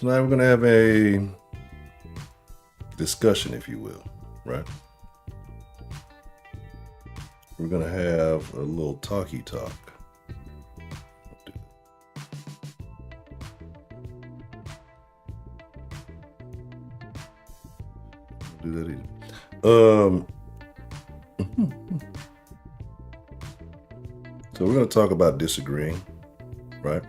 Tonight we're going to have a discussion, if you will, right? We're going to have a little talky talk. Do that either. So we're going to talk about disagreeing, right?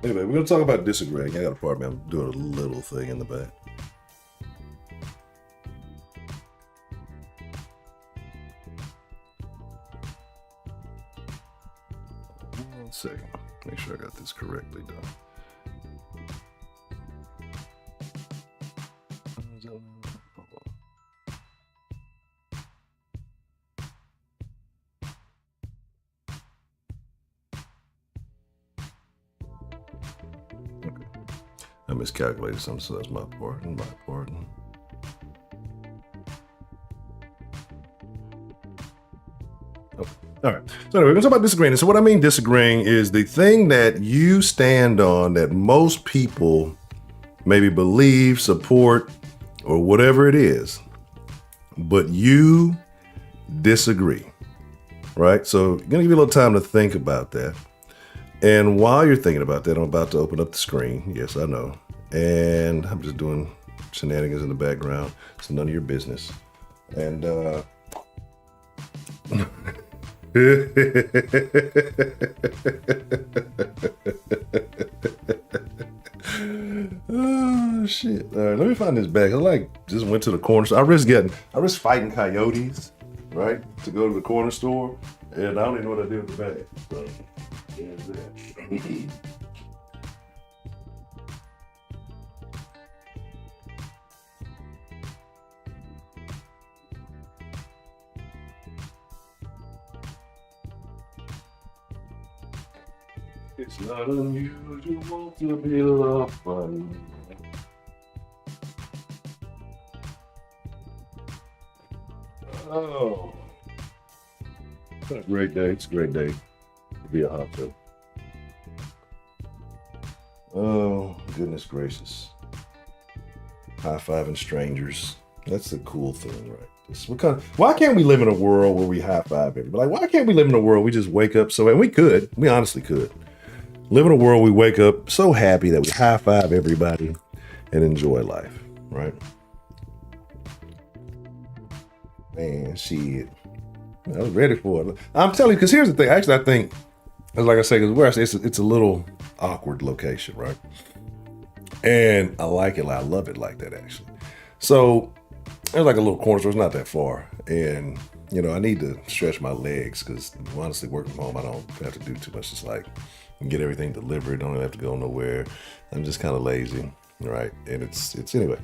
And anyway, we're going to talk about disagreeing. I got a part, man. I'm doing a little thing in the back. One second. Make sure I got this correctly done. I miscalculated something, so that's my part and my part. Oh, all right. So anyway, we're going to talk about disagreeing. So what I mean disagreeing is the thing that you stand on that most people maybe believe, support, or whatever it is, but you disagree, right? So I'm going to give you a little time to think about that. And while you're thinking about that, I'm about to open up the screen. Yes, I know. And I'm just doing shenanigans in the background. It's none of your business. And oh, shit. All right, let me find this bag. I just went to the corner store. I risk fighting coyotes, right? To go to the corner store. And I don't even know what I did with the bag. So. It's not unusual to be loved by me. Oh, it's a great day. It's a great day. Be a hot tub. Oh, goodness gracious. High-fiving strangers. That's the cool thing, right? Why can't we live in a world where we high-five everybody? Like, why can't we live in a world we just wake up and we honestly could. Live in a world we wake up so happy that we high-five everybody and enjoy life, right? Man, shit. I was ready for it. I'm telling you, because here's the thing. Actually, I think, like I say, because where I say it's a little awkward location, right? And I like it. I love it like that, actually. So there's like a little corner store. It's not that far. And, I need to stretch my legs because honestly, working from home, I don't have to do too much. It's like get everything delivered. Don't have to go nowhere. I'm just kind of lazy, right? And it's anyway.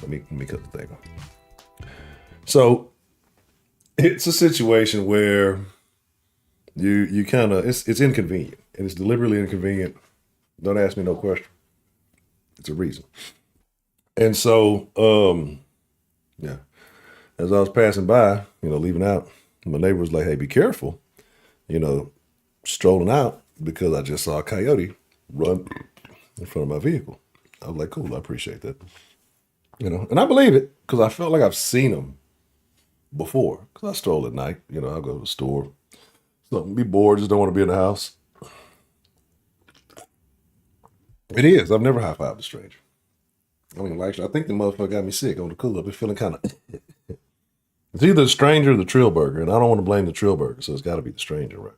Let me cut the thing off. So it's a situation where you kind of, it's inconvenient, and it's deliberately inconvenient. Don't ask me no question. It's a reason. And so, yeah, as I was passing by, leaving out, my neighbor was like, hey, be careful, strolling out, because I just saw a coyote run in front of my vehicle. I was like, cool, I appreciate that. And I believe it because I felt like I've seen them before, because I stroll at night. I'll go to the store. Something, be bored, just don't want to be in the house. It is. I've never high-fived a stranger. I think the motherfucker got me sick on the cool. I've been feeling kind of... It's either the stranger or the Trill Burger, and I don't want to blame the Trill Burger, so it's got to be the stranger, right?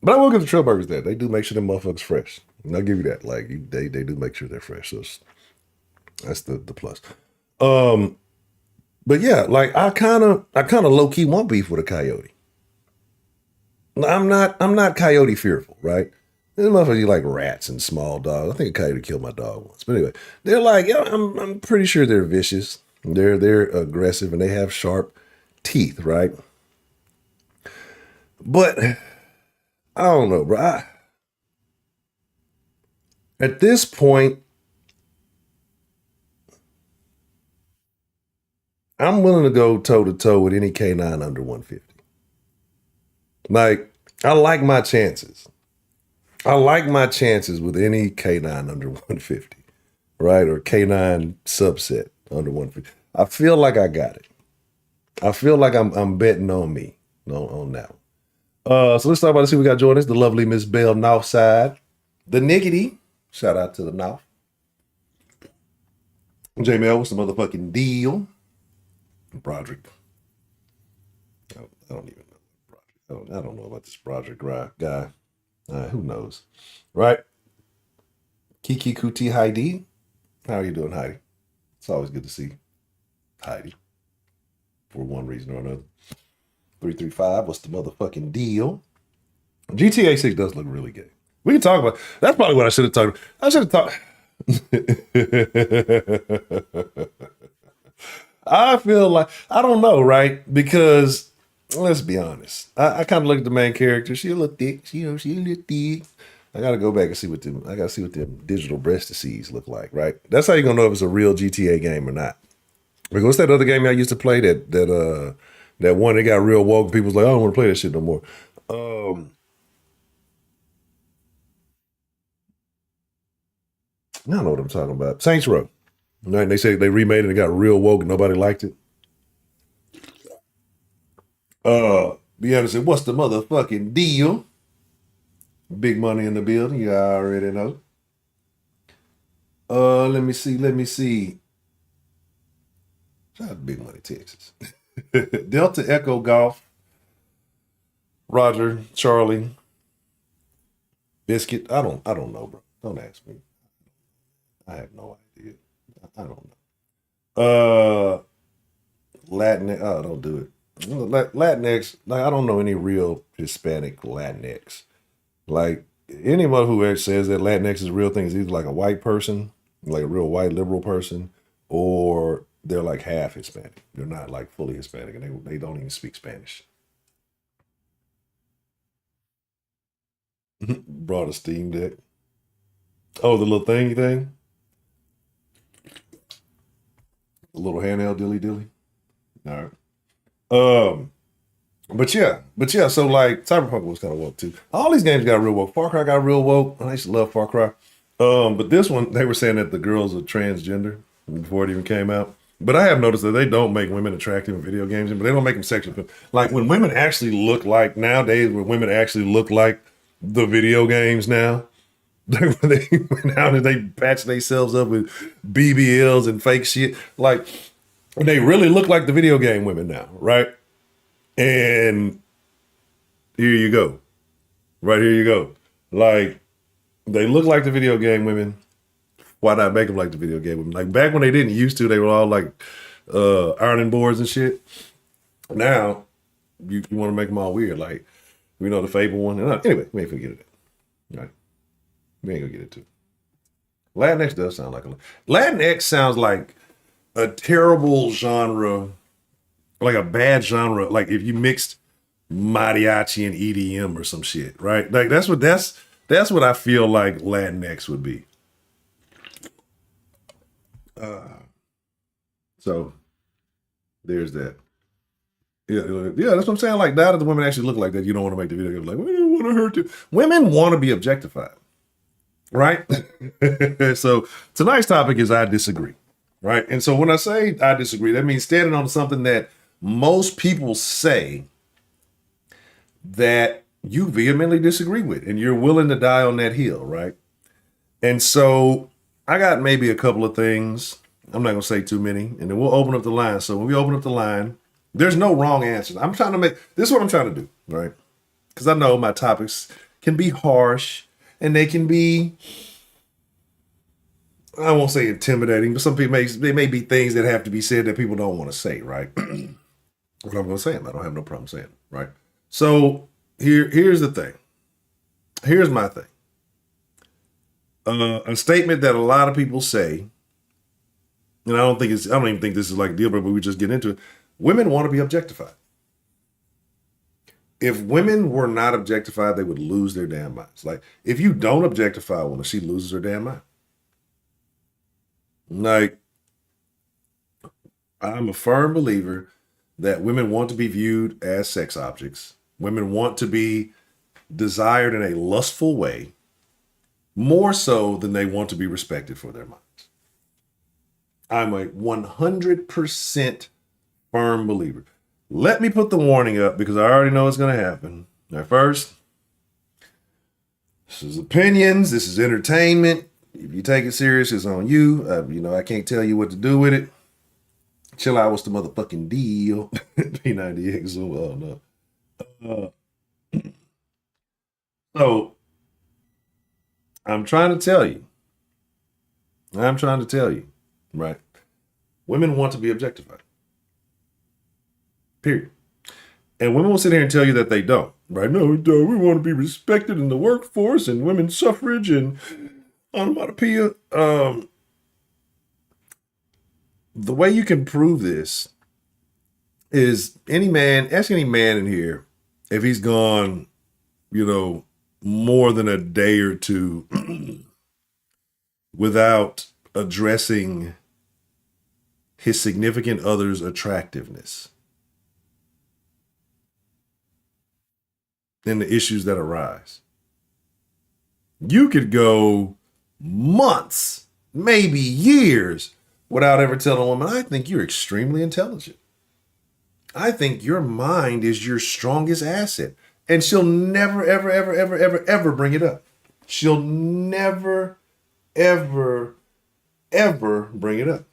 But I will give the Trill Burgers that. They do make sure them motherfuckers fresh. And I'll give you that. They do make sure they're fresh. So that's the plus. But yeah, I kind of low key want beef with a coyote. I'm not coyote fearful, right? These motherfuckers like rats and small dogs. I think a coyote killed my dog once. But anyway, they're like, I'm pretty sure they're vicious. They're aggressive and they have sharp teeth, right? But I don't know, bro. At this point, I'm willing to go toe to toe with any canine under 150. Like, I like my chances. I like my chances with any canine under 150, right? Or canine subset under 150. I feel like I got it. I feel like I'm betting on me on that one. So let's talk about this. We got joining us, the lovely Miss Bell Northside, the Niggity. Shout out to the North. J-Mel, what's the motherfucking deal? Broderick. I don't even know. I don't know about this Broderick guy. Who knows, right? Kiki Kuti Heidi. How are you doing, Heidi? It's always good to see Heidi for one reason or another. 335, what's the motherfucking deal? GTA 6 does look really good. We can talk about that's probably what I should have talked about. I should have talked. I feel like I don't know, right? Because let's be honest. I kind of look at the main character. She a little thick. She a little thick. I gotta go back and see what them. I gotta see what them digital breastises look like, right? That's how you're gonna know if it's a real GTA game or not. Like, what's that other game I used to play that one that got real woke? People's like, I don't want to play that shit no more. I don't know what I'm talking about. Saints Row. Right? They say they remade it and it got real woke and nobody liked it. Be honest, what's the motherfucking deal? Big money in the building. You already know. Let me see. Shout out to Big Money, Texas. Delta Echo Golf. Roger, Charlie, Biscuit. I don't know, bro. Don't ask me. I have no idea. I don't know. Latinx. Oh, don't do it. Latinx. Like, I don't know any real Hispanic Latinx. Like, anyone who says that Latinx is a real thing is either like a white person, like a real white liberal person, or they're like half Hispanic. They're not like fully Hispanic, and they don't even speak Spanish. Brought a Steam Deck. Oh, the little thingy thing. A little handheld dilly. All right. But yeah. So like Cyberpunk was kind of woke too. All these games got real woke. Far Cry got real woke. I used to love Far Cry. But this one, they were saying that the girls are transgender before it even came out. But I have noticed that they don't make women attractive in video games, but they don't make them sexual. Like when women actually look like nowadays, when women actually look like the video games now, they went out and they patch themselves up with BBLs and fake shit. Like they really look like the video game women now, right? And here you go. Right here you go. Like they look like the video game women. Why not make them like the video game women? Like back when they didn't used to, they were all like ironing boards and shit. Now you want to make them all weird, like the Fable one. Anyway, we ain't forget it. Right? We ain't gonna get into it. Latinx does sound like Latinx sounds like a terrible genre, like a bad genre. Like if you mixed mariachi and EDM or some shit, right? Like that's what I feel like Latinx would be. So there's that. Yeah, that's what I'm saying. Like now that the women actually look like that, you don't want to make the video game like, we don't want to hurt you. Women want to be objectified, right? So tonight's topic is I disagree, right? And so when I say I disagree, that means standing on something that most people say that you vehemently disagree with, and you're willing to die on that hill, right? And so I got maybe a couple of things. I'm not going to say too many, and then we'll open up the line. So when we open up the line, there's no wrong answers. This is what I'm trying to do, right? Because I know my topics can be harsh and they can be, I won't say intimidating, but some people they may be things that have to be said that people don't want to say, right? What I'm going to say them. I don't have no problem saying it, right? So here's the thing. Here's my thing. A statement that a lot of people say and I don't even think this is like a deal breaker, but we just get into it. Women want to be objectified. If women were not objectified, they would lose their damn minds. Like, if you don't objectify a woman, she loses her damn mind. Like, I'm a firm believer that women want to be viewed as sex objects. Women want to be desired in a lustful way, more so than they want to be respected for their minds. I'm a 100% firm believer. Let me put the warning up because I already know it's going to happen. At first, this is opinions. This is entertainment. If you take it serious, it's on you. I can't tell you what to do with it. Chill out. What's the motherfucking deal? P90X. Oh, no. So, I'm trying to tell you, right? Women want to be objectified. Period. And women will sit here and tell you that they don't, right? No, we don't. We want to be respected in the workforce and women's suffrage and onomatopoeia. The way you can prove this is ask any man in here if he's gone, more than a day or two without addressing his significant other's attractiveness and the issues that arise. You could go months, maybe years, without ever telling a woman, I think you're extremely intelligent. I think your mind is your strongest asset. And she'll never, ever, ever, ever, ever, ever bring it up. She'll never, ever, ever bring it up.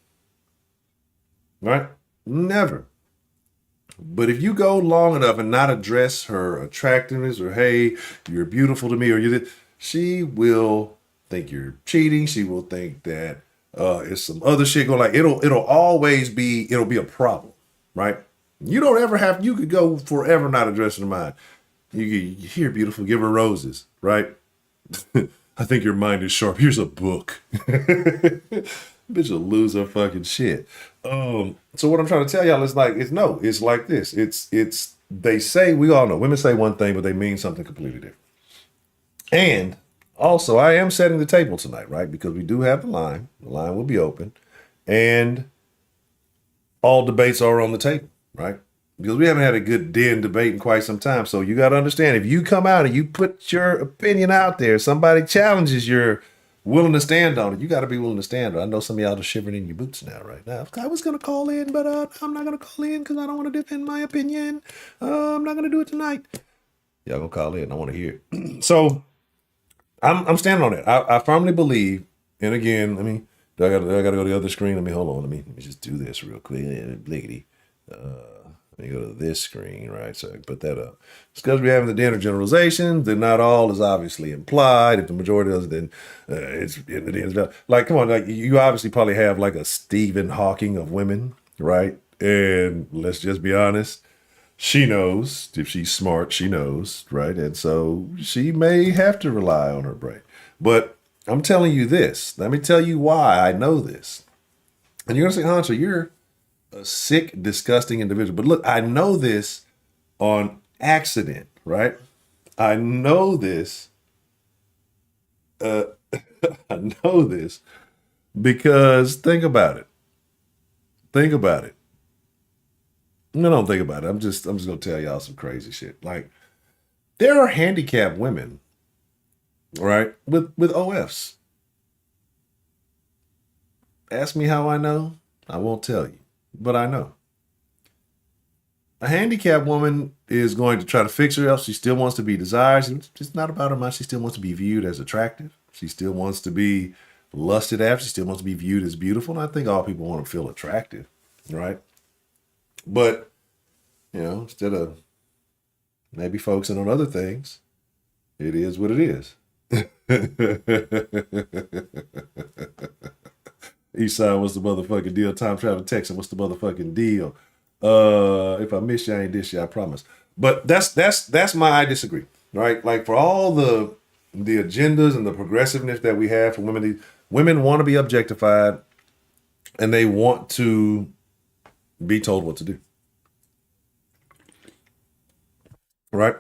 Right? Never. But if you go long enough and not address her attractiveness or, hey, you're beautiful to me, or she will think you're cheating. She will think that it's some other shit going. Like it'll always be a problem, right? You could go forever not addressing her mind. You hear beautiful, give her roses, right? I think your mind is sharp. Here's a book. Bitch will lose her fucking shit. So what I'm trying to tell y'all is it's like this. They say, we all know, women say one thing, but they mean something completely different. And also, I am setting the table tonight, right? Because we do have the line. The line will be open. And all debates are on the table, right? Because we haven't had a good den debate in quite some time. So you got to understand, if you come out and you put your opinion out there, somebody challenges your willing to stand on it, you got to be willing to stand on it. I know some of y'all are shivering in your boots now, right now. I was going to call in, but I'm not going to call in because I don't want to defend my opinion. I'm not going to do it tonight. Y'all going to call in. I want to hear it. So I'm standing on it. I firmly believe, and again, I got to go to the other screen. Hold on. Let me just do this real quick. Bliggity. Let me go to this screen, right? So I can put that up. It's because we're having the dinner generalizations. Then not all is obviously implied. If the majority does, then it's like, come on, like you obviously probably have like a Stephen Hawking of women, right? And let's just be honest, she knows. If she's smart, she knows, right? And so she may have to rely on her brain. But I'm telling you this. Let me tell you why I know this. And you're gonna say, Hancho, you're a sick, disgusting individual. But look, I know this on accident, right? I know this. I know this because think about it. No, don't think about it. I'm just gonna tell y'all some crazy shit. Like, there are handicapped women, right, with OFs. Ask me how I know. I won't tell you. But I know. A handicapped woman is going to try to fix herself. She still wants to be desired. It's not about her mind. She still wants to be viewed as attractive. She still wants to be lusted after. She still wants to be viewed as beautiful. And I think all people want to feel attractive, right? But, instead of maybe focusing on other things, it is what it is. Eastside, what's the motherfucking deal? Time travel Texan, what's the motherfucking deal? If I miss you, I ain't dish you, I promise. But that's my I disagree, right? Like, for all the agendas and the progressiveness that we have for women want to be objectified. and they want to be told what to do, right?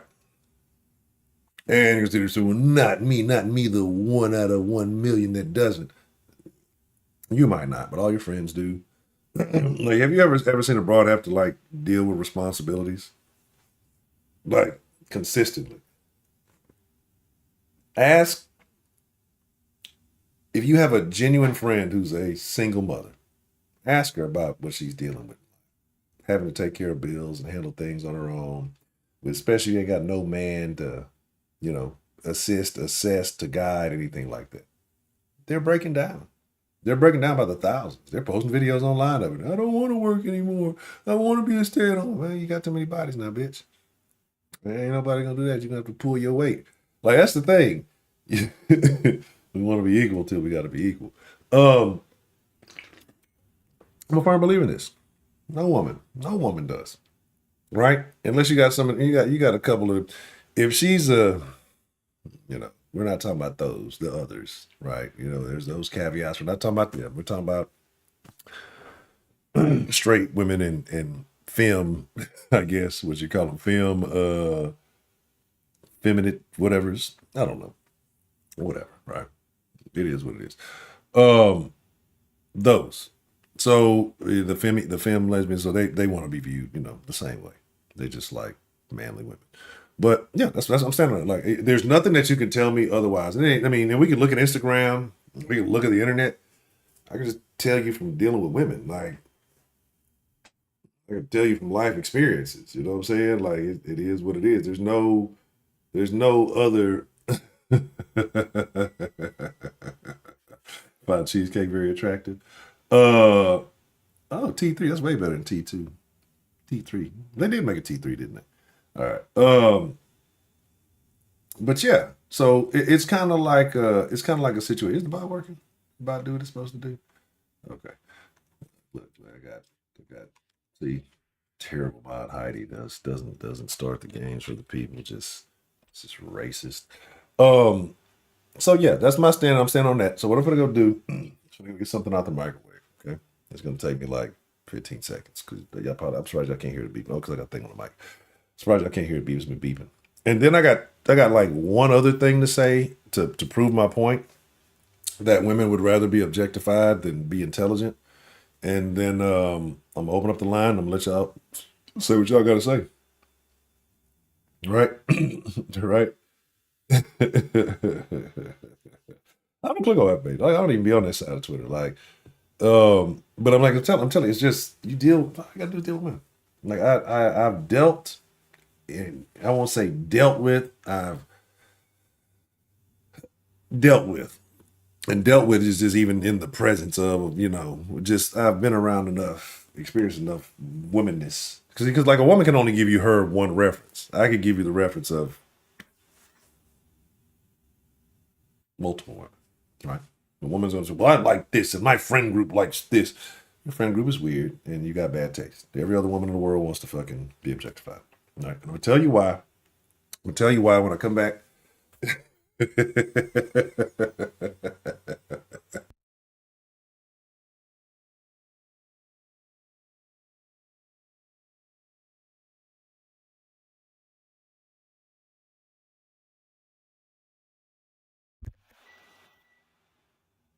And you're going to say, well, not me, the 1 out of 1 million that doesn't. You might not, but all your friends do. Like, have you ever seen a broad have to like deal with responsibilities like consistently? Ask if you have a genuine friend who's a single mother. Ask her about what she's dealing with, having to take care of bills and handle things on her own. Especially if you ain't got no man to, you know, assist, assess, to guide, anything like that. They're breaking down. They're breaking down by the thousands. They're posting videos online of it. I don't want to work anymore. I want to be a stay-at-home. Well, you got too many bodies now, bitch. Ain't nobody gonna do that. You're gonna have to pull your weight. Like that's the thing. We want to be equal till we got to be equal. Um, I'm a firm believer in this. No woman does, right? Unless you got some, you got a couple of. If she's a, we're not talking about those, the others, right? There's those caveats. We're not talking about them. We're talking about straight women in film, I guess what you call them, film, feminine, whatever's. I don't know, whatever, right? It is what it is. Um, those. So the femme lesbians, so they want to be viewed, the same way. They just like manly women. But yeah, that's what I'm saying. Like, there's nothing that you can tell me otherwise. I mean, and we can look at Instagram, we can look at the internet. I can just tell you from dealing with women. Like, I can tell you from life experiences. You know what I'm saying? Like, it is what it is. There's no other. Found cheesecake very attractive. Uh oh, T3. That's way better than T2. T3. They did make a T3, didn't they? All right. But yeah. So it's kind of like a situation. Is the bot working? The bot do what it's supposed to do? Okay. Look, I got see, terrible bot Heidi doesn't start the games for the people. It's just racist. Um. So yeah, that's my stand. I'm standing on that. So what I'm gonna go do? I'm gonna get something out the microwave. Okay. It's gonna take me like 15 seconds because y'all probably. I'm surprised y'all can't hear the beep. Oh, because I got a thing on the mic. Surprised I can't hear the beep. It's been beeping. And then I got like one other thing to say to prove my point that women would rather be objectified than be intelligent. And then I'm gonna open up the line. I'm gonna let y'all say what y'all got to say. Right, right. I don't click on that page. Like, I don't even be on that side of Twitter. Like, but I'm telling you, it's just you deal. I got to deal with women. Like I've dealt, and I won't say dealt with. I've dealt with, and dealt with is just even in the presence of just I've been around enough, experienced enough womanness. Because like a woman can only give you her one reference. I could give you the reference of multiple women, right? The woman's gonna say, "Well, I like this, and my friend group likes this." Your friend group is weird, and you got bad taste. Every other woman in the world wants to fucking be objectified. All right, I'm gonna tell you why. I'm gonna tell you why when I come back.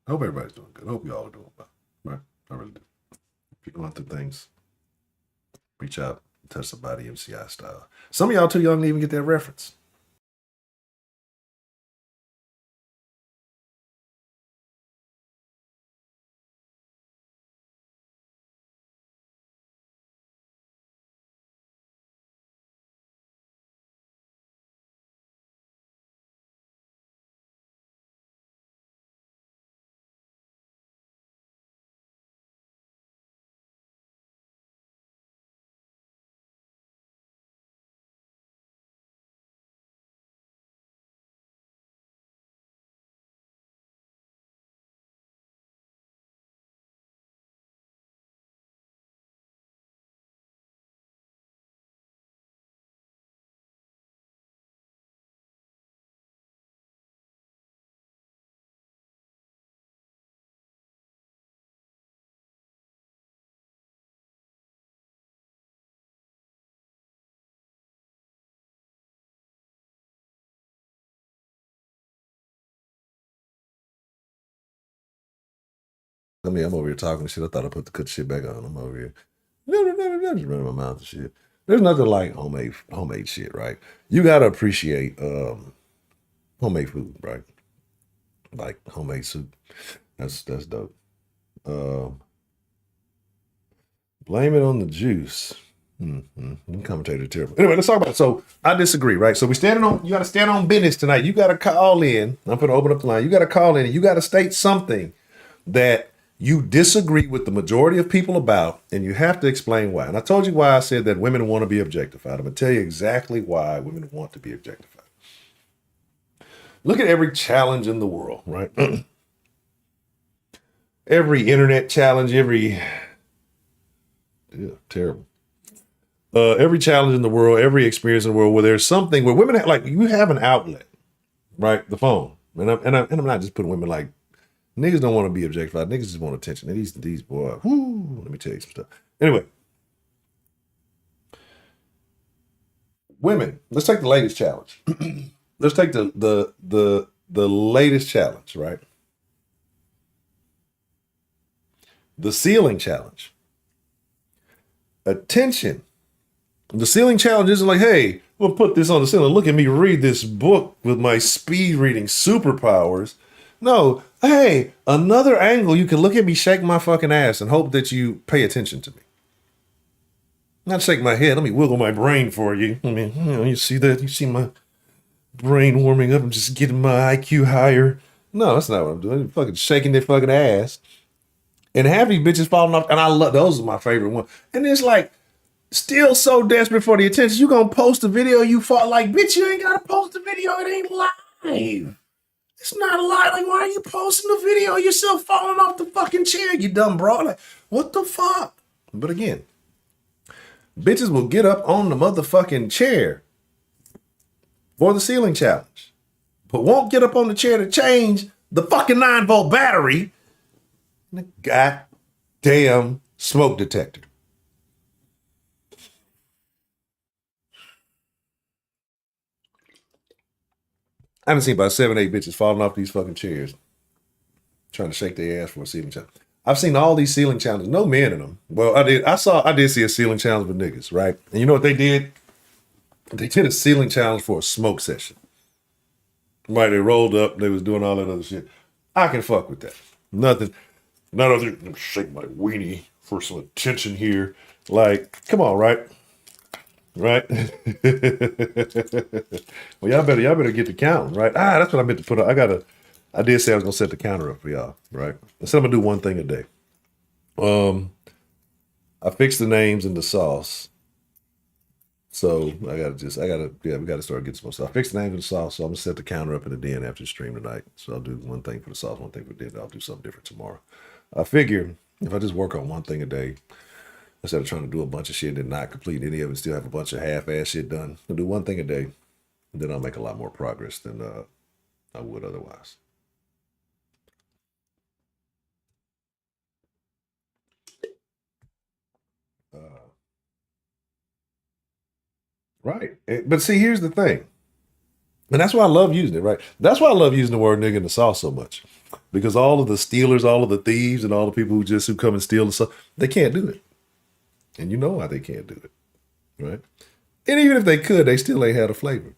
I hope everybody's doing good. I hope you all are doing well. Right? I really do. If you're going through things, reach out, touch somebody MCI style. Some of y'all too young to even get that reference. I mean, I'm over here talking shit. I thought I put the shit back on. I'm over here. Just running my mouth and shit. There's nothing like homemade shit, right? You gotta appreciate homemade food, right? Like homemade soup. That's dope. Um, blame it on the juice. Commentator terrible. Anyway, let's talk about it. So I disagree, right? So you gotta stand on business tonight. You gotta call in. I'm gonna open up the line. You gotta call in and you gotta state something that you disagree with the majority of people about, and you have to explain why. And I told you why I said that women want to be objectified. I'm gonna tell you exactly why women want to be objectified. Look at every challenge in the world, right? Every internet challenge, terrible. Every challenge in the world, every experience in the world where there's something where women like you have an outlet, right? The phone, and I'm not just putting women like niggas don't want to be objectified. Niggas just want attention. And these boys, let me tell you some stuff. Anyway, women. Let's take the latest challenge. Let's take the latest challenge, right? The ceiling challenge. Attention. The ceiling challenge isn't like, hey, we'll put this on the ceiling. Look at me read this book with my speed reading superpowers. No, hey, another angle. You can look at me shake my fucking ass and hope that you pay attention to me. Not shake my head. Let me wiggle my brain for you. I mean, you see that? You see my brain warming up. I'm just getting my IQ higher. No, that's not what I'm doing. I'm fucking shaking their fucking ass. And half these bitches falling off. And I love those are my favorite ones. And it's like, still so desperate for the attention. You gonna post a video you fought like, bitch, you ain't gotta post a video. It ain't live. It's not live. Like, why are you posting the video of yourself falling off the fucking chair, you dumb broad? Like, what the fuck? But again, bitches will get up on the motherfucking chair for the ceiling challenge, but won't get up on the chair to change the fucking 9-volt battery in the goddamn smoke detector. I haven't seen about 7, 8 bitches falling off these fucking chairs trying to shake their ass for a ceiling challenge. I've seen all these ceiling challenges, no men in them. Well, I did see a ceiling challenge with niggas, right? And you know what they did? They did a ceiling challenge for a smoke session. Right, they rolled up, they was doing all that other shit. I can fuck with that. Nothing. Not other than shake my weenie for some attention here. Like, come on, right? Right? Well, y'all better get the counting, right? That's what I meant to put up. I did say I was gonna set the counter up for y'all, right? I said I'm gonna do one thing a day. I fixed the names in the sauce. So we gotta start getting some more stuff. I fixed the names in the sauce, so I'm gonna set the counter up in the den after the stream tonight. So I'll do one thing for the sauce, one thing for dinner. I'll do something different tomorrow. I figure if I just work on one thing a day, instead of trying to do a bunch of shit and not complete any of it, still have a bunch of half-ass shit done, I'll do one thing a day, and then I'll make a lot more progress than I would otherwise. Right. But see, here's the thing. And that's why I love using it, right? That's why I love using the word nigga in the sauce so much. Because all of the stealers, all of the thieves, and all the people who come and steal the stuff, they can't do it. And you know why they can't do it, right? And even if they could, they still ain't had a flavor.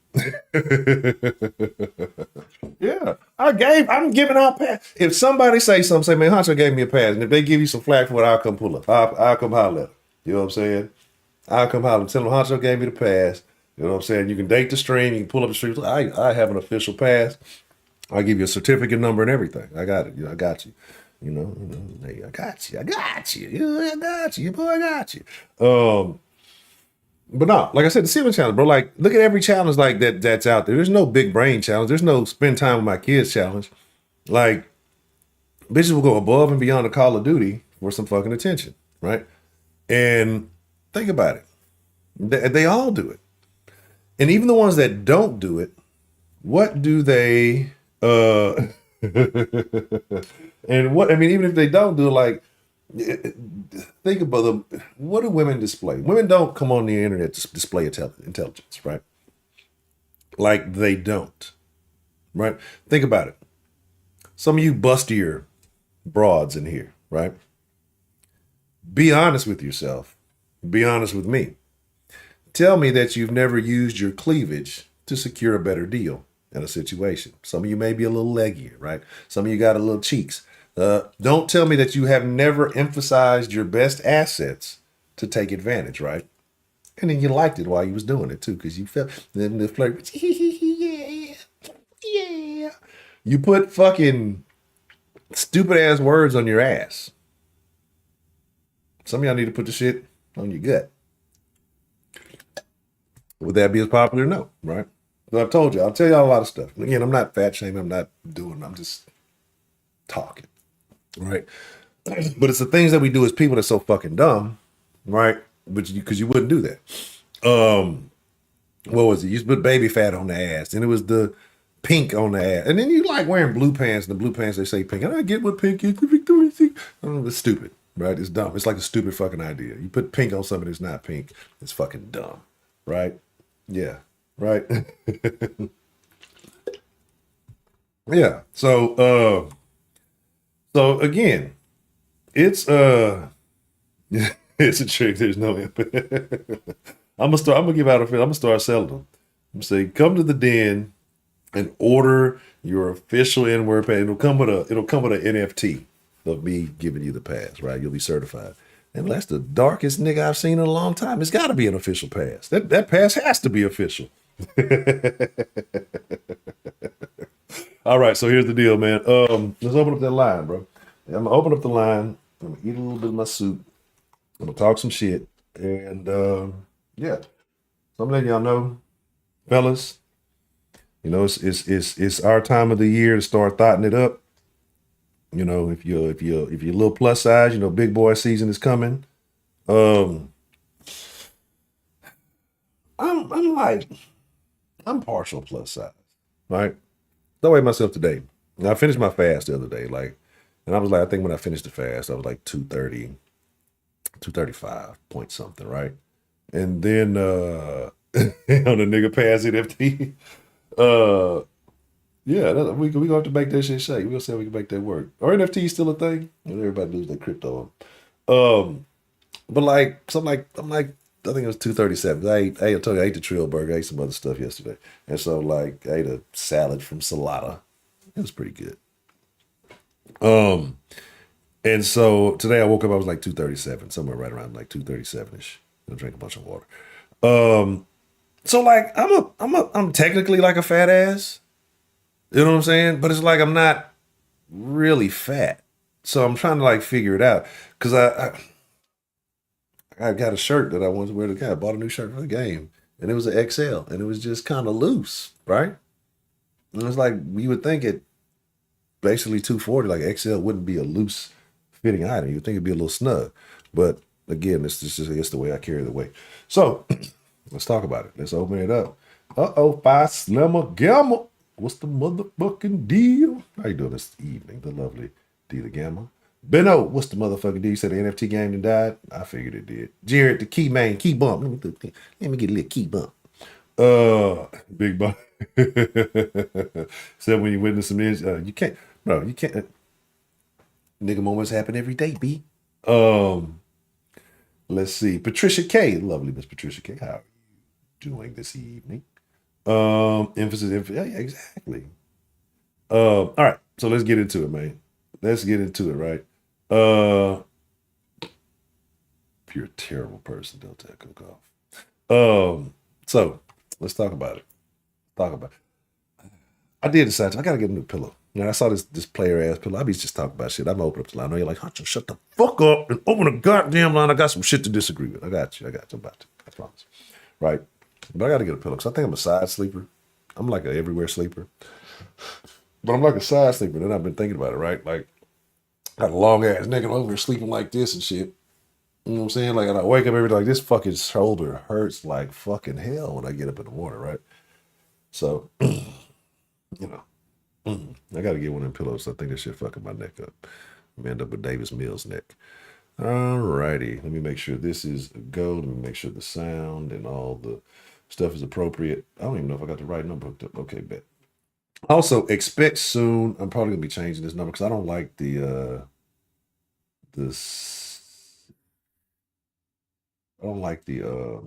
Yeah. I'm giving out pass. If somebody say something, say, man, Huncho gave me a pass. And if they give you some flack for it, I'll come pull up. I'll come holler at them. You know what I'm saying? I'll come holler. Tell them Huncho gave me the pass. You know what I'm saying? You can date the stream. You can pull up the stream. I have an official pass. I'll give you a certificate number and everything. I got it. I got you. Hey, I got you. I got you. I got you. Boy, I got you. But no, like I said, the ceiling challenge, bro. Like, look at every challenge like that's out there. There's no big brain challenge. There's no spend time with my kids challenge. Like, bitches will go above and beyond the Call of Duty for some fucking attention, right? And think about it. They all do it. And even the ones that don't do it, what do they and what I mean, even if they don't do it, like, think about them. What do women display? Women don't come on the internet to display intelligence, right? Like, they don't, right? Think about it. Some of you bustier broads in here, right? Be honest with yourself. Be honest with me. Tell me that you've never used your cleavage to secure a better deal in a situation. Some of you may be a little leggier, right? Some of you got a little cheeks. Don't tell me that you have never emphasized your best assets to take advantage, right? And then you liked it while you was doing it too, because you felt then the flirt. Yeah, yeah. You put fucking stupid ass words on your ass. Some of y'all need to put the shit on your gut. Would that be as popular? No, right? But I've told you, I'll tell y'all a lot of stuff. Again, I'm not fat shaming, I'm not doing, I'm just talking, right? But it's the things that we do as people that's so fucking dumb, right? But because you wouldn't do that. What was it? You used to put baby fat on the ass, and it was the pink on the ass, and then you like wearing blue pants, and the blue pants they say pink. And I get what pink is. It's stupid, right? It's dumb. It's like a stupid fucking idea. You put pink on something that's not pink. It's fucking dumb, right? Yeah, right. Yeah. So again, it's it's a trick. There's no I'm gonna give out a I'm gonna start selling them. I'm gonna say come to the den and order your official N-word pass. It'll come with an NFT of me giving you the pass, right? You'll be certified. And that's the darkest nigga I've seen in a long time. It's gotta be an official pass. That pass has to be official. All right, so here's the deal, man. Let's open up that line, bro. I'm gonna open up the line. I'm gonna eat a little bit of my soup. I'm gonna talk some shit, and yeah. So I'm letting y'all know, fellas. You know, it's our time of the year to start thotting it up. You know, if you're a little plus size, you know, big boy season is coming. Um, I'm like I'm partial plus size, right? I weighed myself today. And I finished my fast the other day, like, and I was like, I think when I finished the fast, I was like 230, 235 point something, right? And then on the nigga pass NFT, uh, yeah, we gonna have to make that shit shake. We'll see how we can make that work. Are NFT still a thing? And everybody lose their crypto. But like, so I'm like, I think it was 237. I told you I ate the Trill burger. I ate some other stuff yesterday, and so like I ate a salad from Salata. It was pretty good. Um, and so today I woke up, I was like 237, somewhere right around like 237 ish. I drank a bunch of water. Um, so like I'm technically like a fat ass. You know what I'm saying? But it's like I'm not really fat. So I'm trying to like figure it out because I got a shirt that I wanted to wear to the game. I bought a new shirt for the game, and it was an XL, and it was just kind of loose, right? And it's like you would think it basically 240, like XL wouldn't be a loose fitting item. You'd think it'd be a little snug, but again, it's just it's the way I carry the weight. So let's talk about it. Let's open it up. Phi Slimmer Gamma. What's the motherfucking deal? How you doing this evening, the lovely Dealer Gamma? Benno, what's the motherfucking deal? You said the NFT game that died? I figured it did. Jared, the key man, key bump. Let me get a little key bump. Big bump. Said when you witness some you can't, bro, you can't. Nigga moments happen every day, B. Let's see. Patricia K. Lovely Miss Patricia K. How are you doing this evening? Emphasis. Yeah, exactly. All right. So let's get into it, man. Let's get into it, right? If you're a terrible person, don't take cook off. So let's talk about it. Talk about it. I did decide I gotta get a new pillow. You know, I saw this player ass pillow. I be just talking about shit. I'm gonna open up the line. I know you're like, Hunter, shut the fuck up and open the goddamn line. I got some shit to disagree with. I got you. I'm about to. I promise. Right? But I gotta get a pillow because I think I'm a side sleeper. I'm like an everywhere sleeper. But I'm like a side sleeper. Then I've been thinking about it, right? Like, got a long ass nigga over here sleeping like this and shit. You know what I'm saying? Like, and I wake up every day like this fucking shoulder hurts like fucking hell when I get up in the morning, right? So, you know, I got to get one of them pillows. I think that shit fucking my neck up. I'm end up with Davis Mills' neck. All righty. Let me make sure this is a go. Let me make sure the sound and all the stuff is appropriate. I don't even know if I got the right number hooked up. Okay, bet. Also, expect soon. I'm probably gonna be changing this number because I don't like the this. I don't like the. I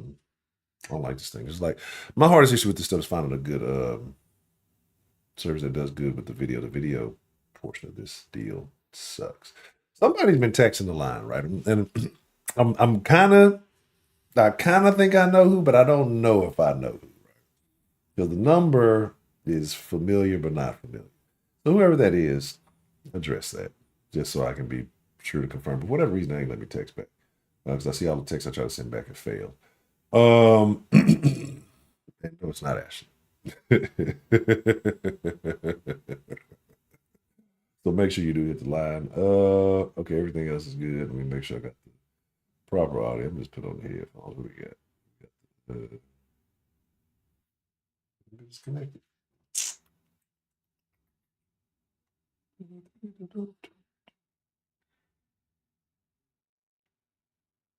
don't like this thing. It's like my hardest issue with this stuff is finding a good service that does good with the video. The video portion of this deal sucks. Somebody's been texting the line, right? And I'm kind of I kind of think I know who, but I don't know if I know who. Because the number is familiar but not familiar. So whoever that is, address that just so I can be sure to confirm. But for whatever reason, I ain't let me text back because I see all the texts I try to send back and fail. No, it's not Ashley. So make sure you do hit the line. Okay, everything else is good. Let me make sure I got the proper audio. I'm just put on the headphones. What we got? Disconnected.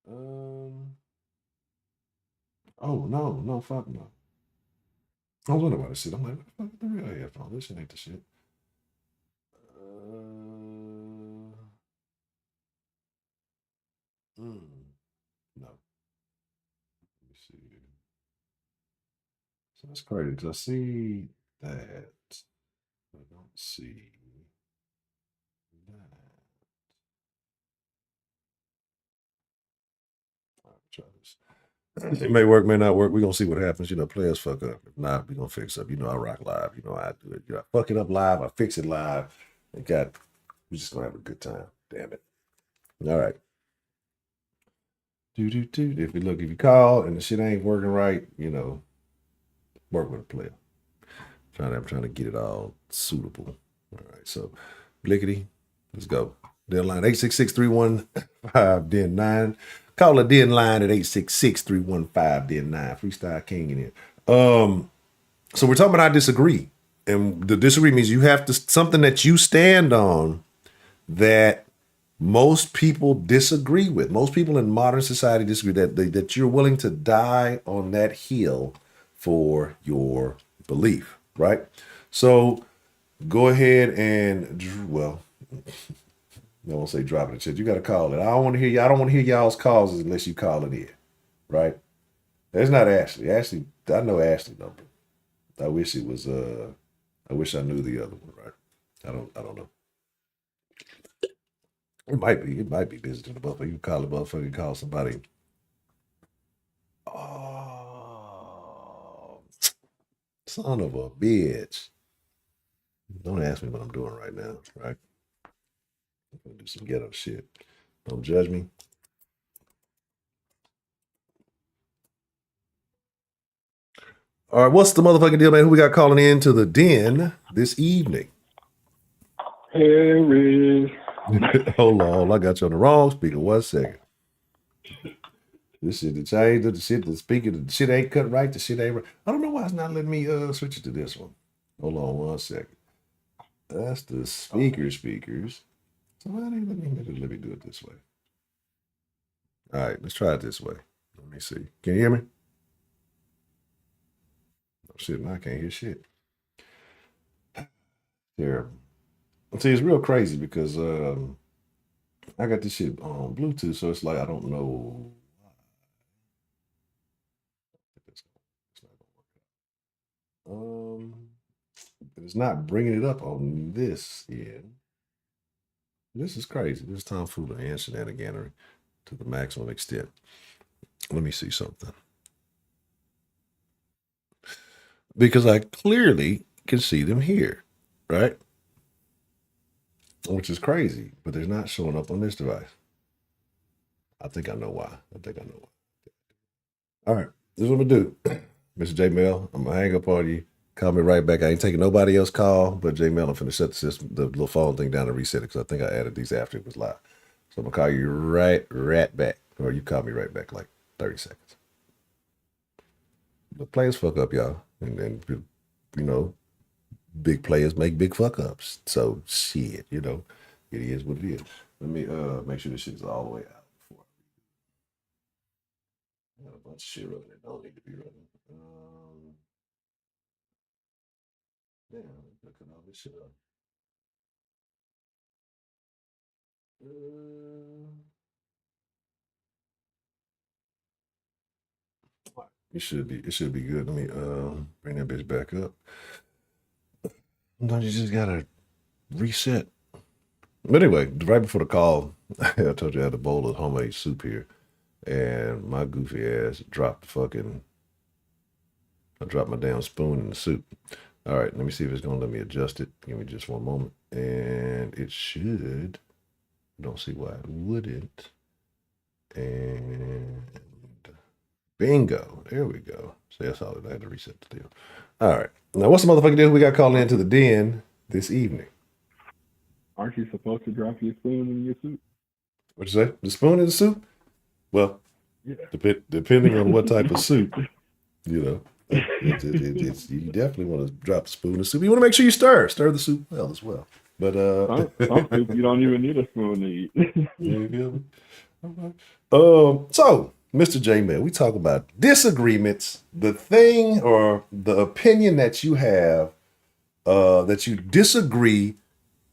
Um. Oh no, fuck no. I was wondering why this shit. I'm like, what the fuck is the real headphone? This shit ain't the shit. No. Let me see. So that's crazy because I see that. I don't see that. All right, try this. It may work, may not work. We're gonna see what happens. Players fuck up. If not, we're gonna fix up. I rock live. I do it. I fuck it up live, I fix it live. We're just gonna have a good time. Damn it. All right. If you call and the shit ain't working right, work with a player. I'm trying to get it all suitable. All right, so Blickety, let's go. Denline 866-315-DEN9. Call a Denline at 866-315-DEN9. Freestyle King in here. So we're talking about I disagree. And the disagree means you have to something that you stand on that most people disagree with. Most people in modern society disagree that you're willing to die on that hill for your belief, right? So go ahead and I won't say drop it in the chat. You got to call it. I don't want to hear you. I don't want to hear y'all's calls unless you call it in, right? That's not Ashley. Ashley, I know Ashley number. I wish it was. I wish I knew the other one, right? I don't know. It might be. It might be visiting the motherfucker. You call a motherfucker. You call somebody. Oh, son of a bitch! Don't ask me what I'm doing right now, right? I'm gonna do some ghetto shit. Don't judge me. All right, what's the motherfucking deal, man? Who we got calling in to the den this evening? Harry. Hold on, I got you on the wrong speaker. 1 second. This shit to change the shit, the speaker, the shit ain't cut right, the shit ain't right. I don't know why it's not letting me switch it to this one. Hold on 1 second. That's the speakers. So why ain't let me do it this way? All right, let's try it this way. Let me see. Can you hear me? Oh shit, now I can't hear shit. Terrible. See, it's real crazy because I got this shit on Bluetooth, so it's like I don't know. But it's not bringing it up on this end. This is crazy. This is tomfoolery and shenaniganery to the maximum extent. Let me see something. Because I clearly can see them here, right? Which is crazy, but they're not showing up on this device. I think I know why. All right, this is what I'm gonna do. Mr. J Mel, I'm gonna hang up on you. Call me right back. I ain't taking nobody else call, but J Mel, I'm finna shut the system, the little phone thing down and reset it because I think I added these after it was live. So I'm gonna call you right back. Or you call me right back like 30 seconds. The players fuck up, y'all. And then big players make big fuck ups. So shit, it is what it is. Let me make sure this shit's all the way out before I got a bunch of shit running that don't need to be running. Damn, looking all this shit up. It should be good. Let me bring that bitch back up. Don't you just gotta reset? But anyway, right before the call, I told you I had a bowl of homemade soup here, and my goofy ass dropped the fucking. I dropped my damn spoon in the soup. All right, let me see if it's gonna let me adjust it. Give me just one moment, and it should. Don't see why it wouldn't. And bingo, there we go. So that's all. I had to reset the deal. All right, now what's the motherfucking deal we got calling into the den this evening? Aren't you supposed to drop your spoon in your soup? What'd you say? The spoon in the soup? Well, Yeah. depending on what type of soup, you know, it's you definitely want to drop the spoon in the soup. You want to make sure you stir the soup well as well. But some soup you don't even need a spoon to eat. you feel me? So Mr. J Man, we talk about disagreements, the thing or the opinion that you have that you disagree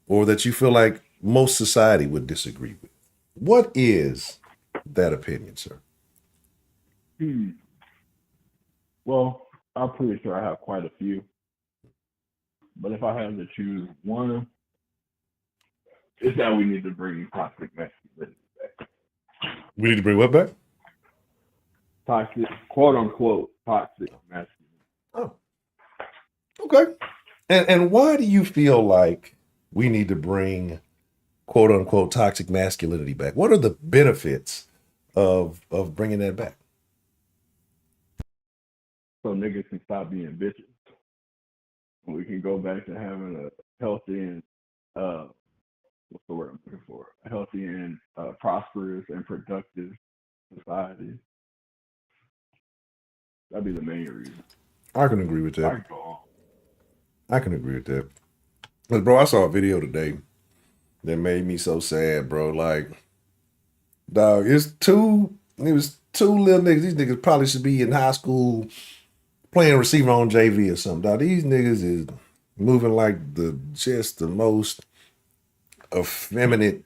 or that you feel like most society would disagree with. What is that opinion, sir? Well, I'm pretty sure I have quite a few. But if I had to choose one, it's that we need to bring toxic masculinity back. We need to bring what back? Toxic, quote unquote, toxic masculinity. Oh, okay. And why do you feel like we need to bring quote unquote toxic masculinity back? What are the benefits of bringing that back? So niggas can stop being bitches. We can go back to having a healthy and what's the word I'm looking for? A healthy and prosperous and productive society. That'd be the main reason. I can agree with I that. could go on. I can agree with that. But bro, I saw a video today that made me so sad, bro. Like, dog, it was two little niggas. These niggas probably should be in high school playing receiver on JV or something. Dog, these niggas is moving like the most effeminate.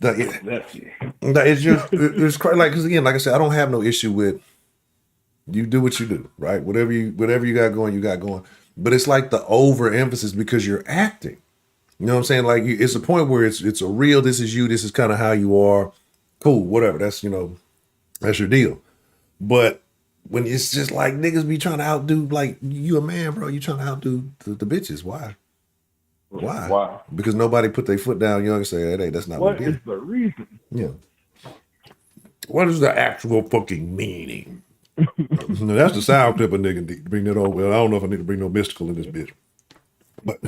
It's just it's crazy. Like, because again, like I said, I don't have no issue with you do what you do, right? Whatever you got going, you got going. But it's like the overemphasis because you're acting. You know what I'm saying? Like it's a point where it's a real. This is you. This is kind of how you are. Cool, whatever. That's that's your deal. But when it's just like niggas be trying to outdo, like you a man, bro. You trying to outdo the bitches. Why? Why? Why? Because nobody put their foot down young and say, hey, that's not what it is. What is the reason? Yeah. What is the actual fucking meaning? No, that's the sound clip a nigga bring that over. Well, I don't know if I need to bring no mystical in this bitch. But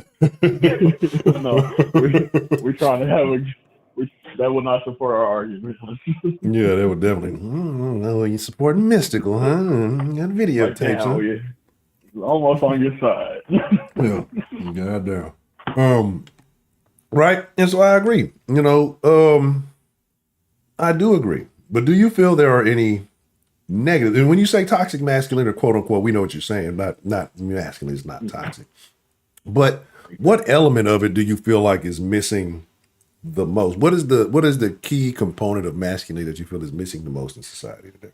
no, we trying to have that will not support our argument. yeah, they would definitely. No, you supporting mystical, huh? Got videotapes, huh? Yeah. Almost on your side. Yeah, goddamn. Right, and so I agree. I do agree. But do you feel there are any negative? And when you say toxic masculinity, or quote unquote, we know what you're saying. Not masculine is not toxic. But what element of it do you feel like is missing the most? What is the key component of masculinity that you feel is missing the most in society today?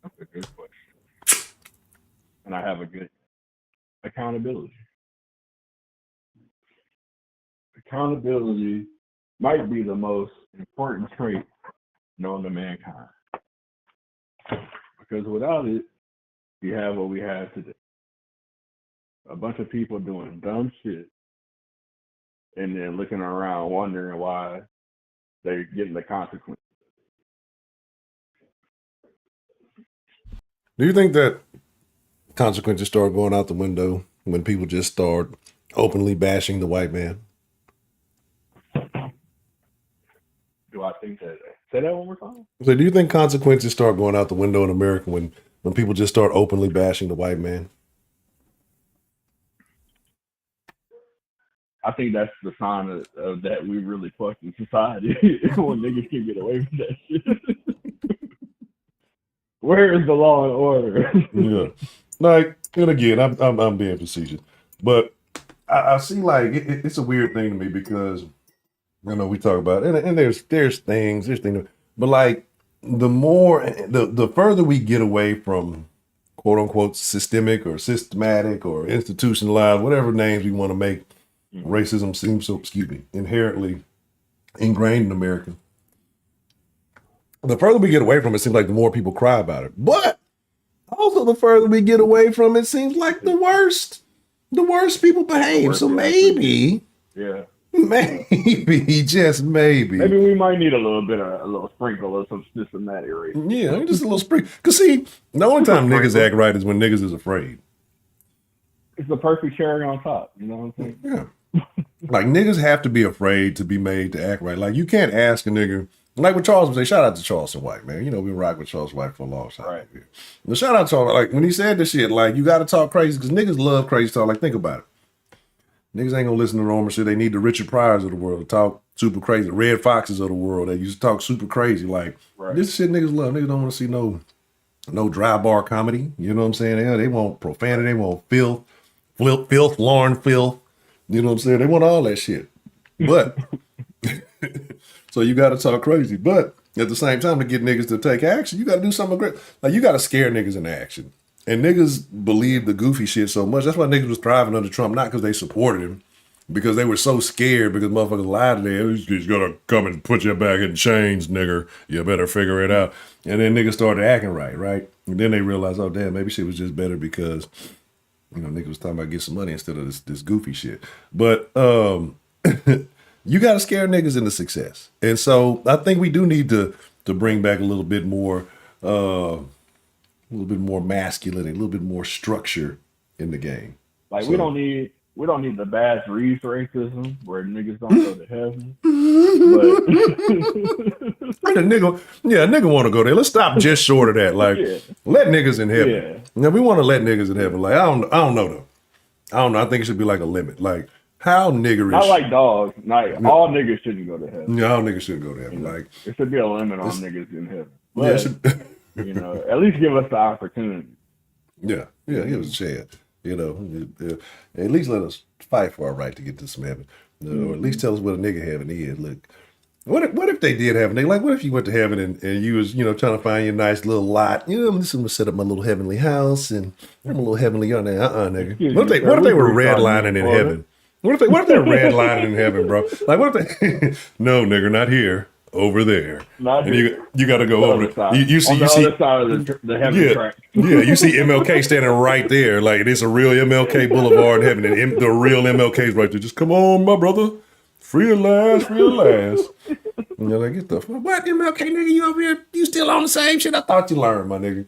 That's a good question. And I have a good accountability. Accountability might be the most important trait known to mankind. Because without it, you have what we have today. A bunch of people doing dumb shit and then looking around wondering why they're getting the consequences. Do you think that consequences start going out the window when people just start openly bashing the white man? Do I think that? Say that one more time. So do you think consequences start going out the window in America when people just start openly bashing the white man? I think that's the sign of that we really fucked in society when niggas can get away with that shit. Where is the law and order? Yeah, like, and again, I'm being facetious, but I see like it's a weird thing to me because I know we talk about it, and there's things, but like the further we get away from quote unquote systemic or systematic or institutionalized, whatever names we want to make, Mhm. racism seems so inherently ingrained in America. The further we get away from it, seems like the more people cry about it. But also, the further we get away from it, seems like the worst people The behave. worst So people treated. maybe, Yeah. maybe, just maybe, Maybe we might need a little sprinkle of some systematic racism. yeah, just a little spring. Cause see, the only Just a time niggas sprinkle. act right is when niggas is afraid. It's the perfect cherry on top. You know what I'm saying? Yeah, like niggas have to be afraid to be made to act right. Like you can't ask a nigga. Like what Charles would say, shout out to Charleston White, man. You know, we rock with Charles White for a long time. Right. But shout out to Charles, like when he said this shit, like you gotta talk crazy because niggas love crazy talk. Like think about it. Niggas ain't gonna listen to normal shit. They need the Richard Pryors of the world to talk super crazy. Red Foxes of the world that used to talk super crazy. Like Right. this shit niggas love. Niggas don't want to see no dry bar comedy. You know what I'm saying? They want profanity. They want filth, Lauren filth. You know what I'm saying? They want all that shit. But so you got to talk crazy. But at the same time, to get niggas to take action, you got to do something great. Like you got to scare niggas into action. And niggas believe the goofy shit so much. That's why niggas was thriving under Trump, not because they supported him, because they were so scared because motherfuckers lied to them. He's gonna come and put you back in chains, nigger. You better figure it out. And then niggas started acting right? And then they realized, oh damn, maybe shit was just better because niggas was talking about get some money instead of this goofy shit. But you got to scare niggas into success, and so I think we do need to bring back a little bit more masculinity, a little bit more structure in the game. Like So we don't need the Bass Reeves racism where niggas don't go to heaven. But a nigga, yeah, a nigga want to go there. Let's stop just short of that. Like, yeah, let niggas in heaven. yeah. Now we want to let niggas in heaven. Like, I don't know though. I don't know. I think it should be like a limit. Like, how Not niggerish? like dogs. Like No, all niggas shouldn't go to heaven. how niggas shouldn't go to You heaven. know, Like, there should be a limit on it's niggas in heaven. yeah, it But should, at least give us the opportunity. yeah, it was a chance. At least let us fight for our right to get to some heaven, or at Mm-hmm. least tell us what a nigga heaven is. Look, what if they did have a nigga? Like, what if you went to heaven and you was trying to find your nice little lot? I'm just gonna set up my little heavenly house and I'm a little heavenly on there. Nigga. Excuse me, What sir. if We they were breached our redlining union in quota. heaven? What if they're redlining in heaven, bro? Like, what if they? No, nigga, not here. Over there, Not and here. you got to On go the over other it. side. On the You other see, side of the heaven yeah, track. yeah. You see MLK standing right there, like it's a real MLK Boulevard in heaven, and the real MLK's right there. Just come on, my brother, free at last, free at last. And you're like, get the fuck, what MLK nigga? You over here? You still on the same shit? I thought you learned, my nigga.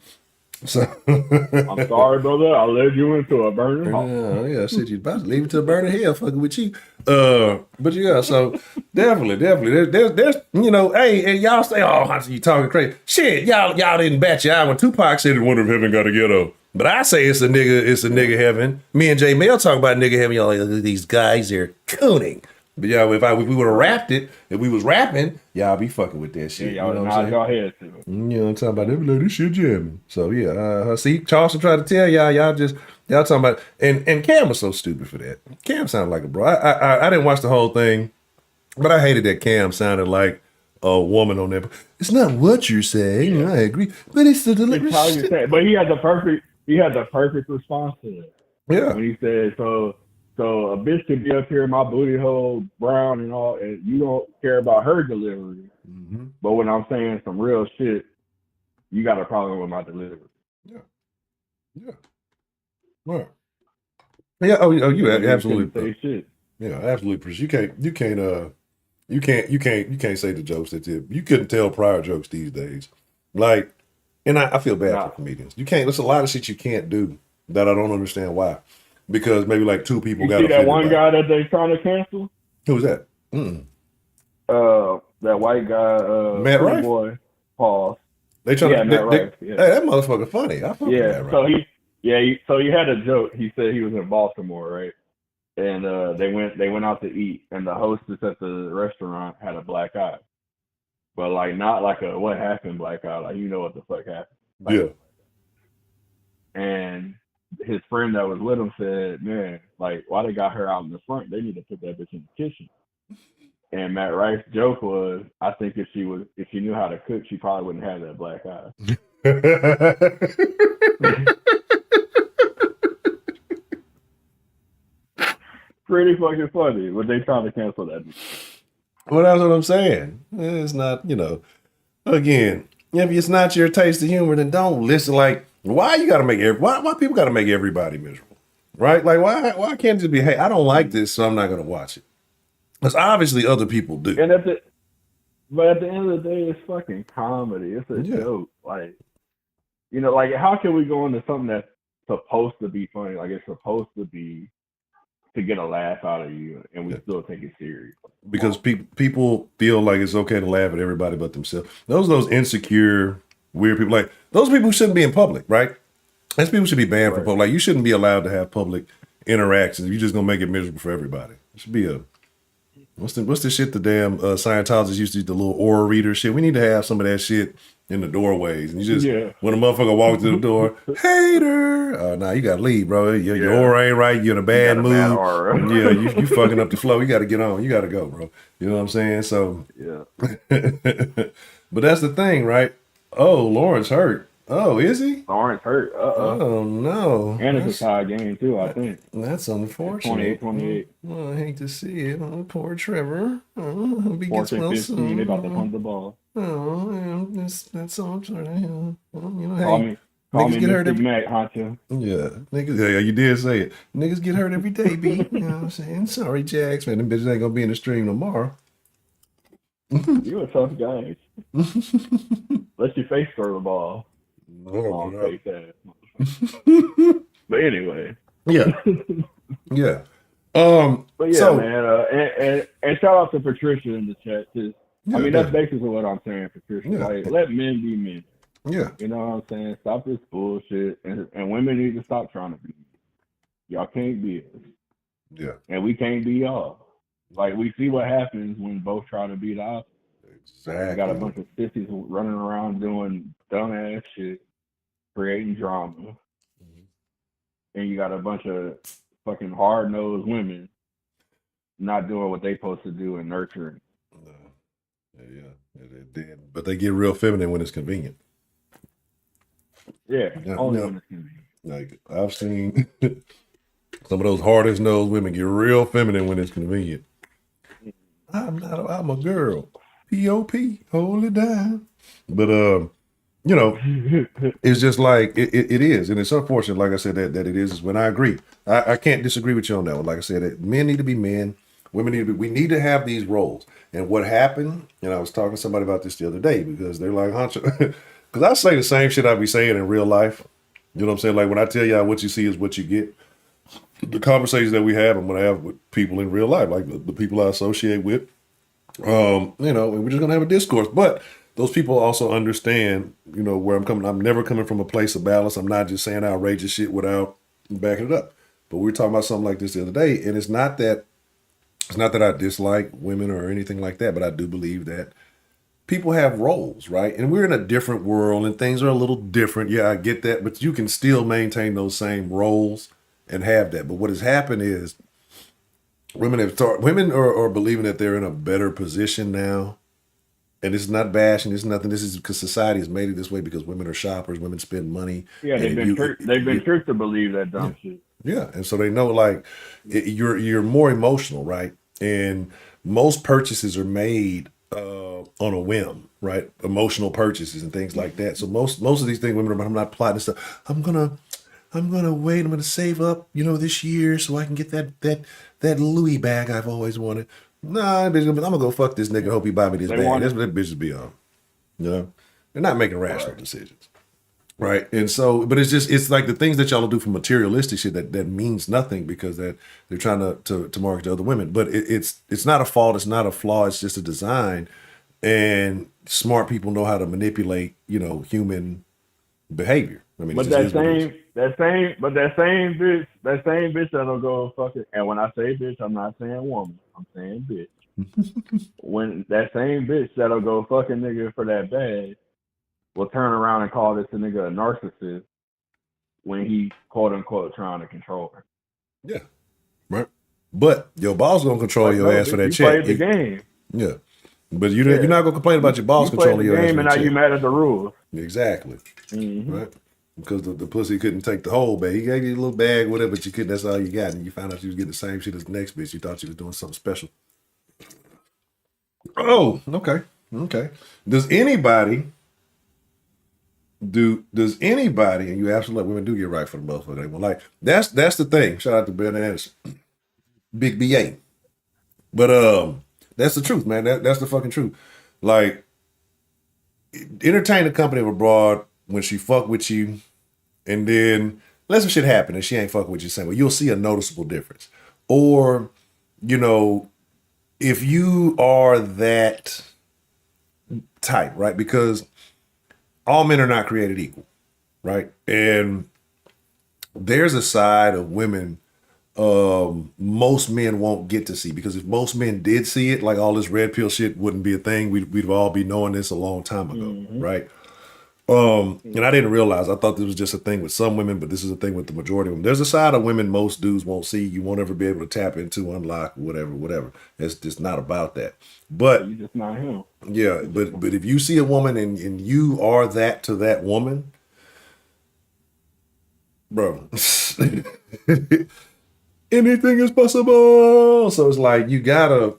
So, I'm sorry, brother. I led you into a burning hall. yeah, shit, you about to leave it to burning hell, fucking with you. But yeah, so definitely, there's, hey, and y'all say, oh, Hunter, you talking crazy. Shit, y'all didn't bat your eye when Tupac said it wonder if heaven got a ghetto. But I say it's a nigga heaven. Me and Jay Mel talk about nigga heaven, y'all like, these guys, they're cooning. But yeah, if we would have rapped it, if we was rapping, y'all be fucking with that Yeah, shit. y'all You know what nod I'm saying? y'all heads to it. You know what I'm talking about? They be like, this shit jamming. So yeah, see, Charleston tried to tell y'all talking about, and Cam was so stupid for that. Cam sounded like a bro. I didn't watch the whole thing, but I hated that Cam sounded like a woman on there. It's not what you're saying. Yeah. I agree, but it's the It's how deliberate you shit. say it. But he had the perfect response to it. Yeah, When he said, so a bitch could be up here in my booty hole brown and all, and you don't care about her delivery. mm-hmm. But when I'm saying some real shit, you got a problem with my delivery. Yeah, yeah, right. Yeah. You Nigga couldn't absolutely, say shit. yeah, absolutely. You can't say the jokes that you couldn't tell prior jokes these days. Like, and I feel bad for Nah. comedians. You can't. There's a lot of shit you can't do that I don't understand why. Because maybe like two people You got see that offended one by it. guy that they trying to cancel? Who was that? Mm-mm. That white guy, Matt pretty Rife. boy, Paul. Hey, Yeah, Matt Rife. Yeah. that motherfucker funny. I fuck with Yeah. Matt Rife. So he had a joke. He said he was in Baltimore, right? And they went out to eat, and the hostess at the restaurant had a black eye, but like not like a what happened black eye, like you know what the fuck happened. Like, Yeah. and his friend that was with him said, man, like why they got her out in the front? They need to put that bitch in the kitchen. And Matt Rice's joke was, I think if she knew how to cook, she probably wouldn't have that black eye. Pretty fucking funny, but they trying to cancel that. Well, that's what I'm saying. It's not, again, if it's not your taste of humor, then don't listen. Like, why you gotta make why people gotta make everybody miserable, right? Like, why can't it just be, hey, I don't like this, so I'm not gonna watch it? Because obviously other people do. And but at the end of the day, it's fucking comedy. It's a joke. Like, like how can we go into something that's supposed to be funny? Like it's supposed to be to get a laugh out of you, and we still take it serious. Because people feel like it's okay to laugh at everybody but themselves. Those insecure, weird people, like those people shouldn't be in public, right? Those people should be banned from public. Like you shouldn't be allowed to have public interactions. You're just gonna make it miserable for everybody. It should be a what's the shit the damn Scientologists used to do, the little aura reader shit. We need to have some of that shit in the doorways. And you just when a motherfucker walks through the door, hater. Nah, you gotta leave, bro. Your aura ain't right. You're in a bad mood. Yeah, you fucking up the flow. You gotta get on. You gotta go, bro. You know what I'm saying? So but that's the thing, right? Oh, Lawrence hurt. Oh, is he? Lawrence hurt. Oh no. And it's a tie game too, I think. That's unfortunate. 28-28. Well, I hate to see it. Oh, poor Trevor. Oh, he gets well soon. They about to punt the ball. Oh, yeah, that's all I'm trying to hear. Well, hey, call me get hurt every day, Honcho. Yeah, niggas. Yeah, you did say it. Niggas get hurt every day, B. You know what I'm saying? Sorry, Jax, man. Them bitches ain't gonna be in the stream tomorrow. You a tough guy. Let your face throw the ball. Oh, no. Face ass. But anyway. Yeah. Yeah. But yeah, man. And shout out to Patricia in the chat too. I mean, that's basically what I'm saying, Patricia. Like, let men be men. Yeah. You know what I'm saying? Stop this bullshit. And women need to stop trying to be. Y'all can't be us. Yeah. And we can't be y'all. Like, we see what happens when both try to be the opposite. Exactly. We got a bunch of sissies running around doing dumbass shit, creating drama. Mm-hmm. And you got a bunch of fucking hard-nosed women not doing what they supposed to do and nurturing. Yeah. But they get real feminine when it's convenient. Yeah, only when it's convenient. Like, I've seen some of those hardest nosed women get real feminine when it's convenient. I'm a girl. P.O.P. Hold it down. But it's just like it is, and it's unfortunate. Like I said, that it is when I agree. I can't disagree with you on that one. Like I said, that men need to be men, women need to be. We need to have these roles. And what happened? And I was talking to somebody about this the other day because they're like, Honcho, because I say the same shit I be saying in real life. You know what I'm saying? Like when I tell y'all what you see is what you get. The conversations that we have, I'm gonna have with people in real life, like the people I associate with. And we're just gonna have a discourse. But those people also understand, where I'm coming. I'm never coming from a place of balance. I'm not just saying outrageous shit without backing it up. But we were talking about something like this the other day, and it's not that I dislike women or anything like that, but I do believe that people have roles, right? And we're in a different world, and things are a little different. Yeah, I get that, but you can still maintain those same roles and have that. But what has happened is women are believing that they're in a better position now. And it's not bashing, it's nothing. This is because society has made it this way because women are shoppers, women spend money. Yeah, they've been tricked to believe that dumb shit. Yeah, and so they know like you're more emotional, right? And most purchases are made on a whim, right? Emotional purchases and things like that. So most of these things, women are, I'm not plotting stuff. I'm gonna wait. I'm gonna save up, this year so I can get that Louis bag I've always wanted. Nah, I'm gonna go fuck this nigga. Hope he buy me this bag. That's what that bitches be on. They're not making rational decisions, right? And so, but it's like the things that y'all do for materialistic shit that means nothing because that they're trying to market to other women. But it's not a fault. It's not a flaw. It's just a design. And smart people know how to manipulate, human behavior. I mean, but that same bitch that'll go fuck it. And when I say bitch, I'm not saying woman. I'm saying bitch. When that same bitch that'll go fuck a nigga for that bag will turn around and call this a nigga a narcissist when he quote unquote trying to control her. Yeah, right. But your boss gonna control your ass for that check. You played the game. Yeah. But you're Yeah, not gonna complain about your boss you played the controlling your ass game with and a now you check. mad at the rules. Exactly. Hmm. Right? Because the pussy couldn't take the whole bag. He gave you a little bag, whatever, but you couldn't. That's all you got. And you found out you was getting the same shit as the next bitch. You thought you was doing something special. Oh, okay. Okay. Does anybody does anybody, and you absolutely women do get right for the motherfucker. They want like that's the thing. Shout out to Ben Anderson. Big BA. But that's the truth, man. That's the fucking truth. Like entertain the company of abroad when she fuck with you, and then let some shit happen and she ain't fucking with you same way. You'll see a noticeable difference. Or, you know, if you are that type, right? Because all men are not created equal, right? And there's a side of women most men won't get to see, because if most men did see it, like all this red pill shit wouldn't be a thing. We'd all be knowing this a long time ago, Hmm. right? And I Hmm. didn't realize. I thought this was just a thing with some women, but this is a thing with the majority of them. There's a side of women most dudes won't see. You won't ever be able to tap into, unlock, whatever, whatever. It's just not about that. So But you just not him. yeah, but if you see a woman and you are that to that woman, bro, anything is possible. So it's like you gotta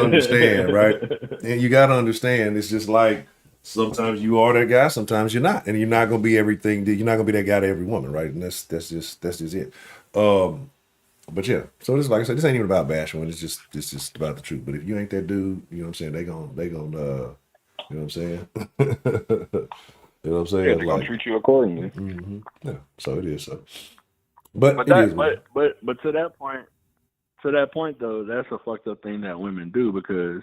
understand, right? And you gotta understand. It's just like sometimes you are that guy, sometimes you're not, and you're not gonna be everything. You're not gonna be that guy to every woman, right? And that's just it. But yeah, so this, like I said, this ain't even about bashing. It's just about the truth. But if you ain't that dude, you know what I'm saying? They gonna you know what I'm saying? You know what I'm Yeah, saying? they're gonna Like, treat you accordingly. yeah. So it is so. But But it that, is what it is. but to that point though, that's a fucked up thing that women do because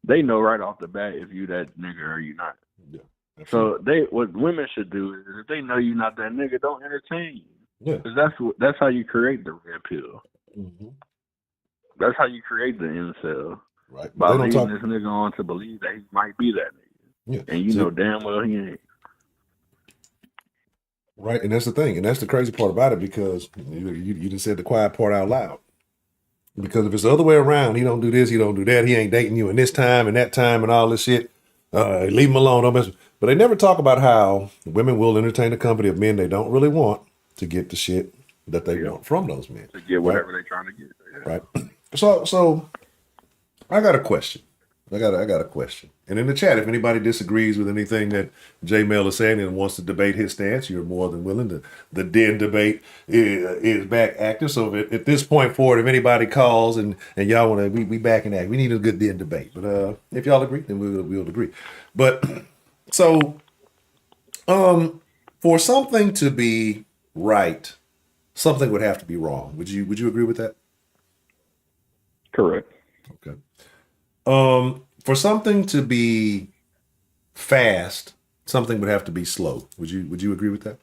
they know right off the bat if you that nigga or you not. Yeah, absolutely. So what women should do is if they know you not that nigga, don't entertain you. Yeah. Cause that's how you create the red pill. Hmm. That's how you create the incel Right. But by they don't leading talk. this nigga on to believe that he might be that Yeah. nigga, and you See, know damn well he ain't. right. And that's the thing. And that's the crazy part about it, because you just said the quiet part out loud. Because if it's the other way around, he don't do this, he don't do that, he ain't dating you in this time and that time and all this shit. Leave him alone. Don't mess with. But they never talk about how women will entertain the company of men they don't really want to get the shit that they Yep. want from those men. To get Right. whatever they trying to get. Yeah. Right. So I got a question. I got a question. And in the chat, if anybody disagrees with anything that J Mel is saying and wants to debate his stance, you're more than willing to. The den debate is back active. So at this point forward, if anybody calls and y'all want to, we back in act. We need a good den debate. But if y'all agree, then we'll agree. But so for something to be right, something would have to be wrong. Would you agree with that? Correct. Okay. For something to be fast, something would have to be slow. Would you agree with that?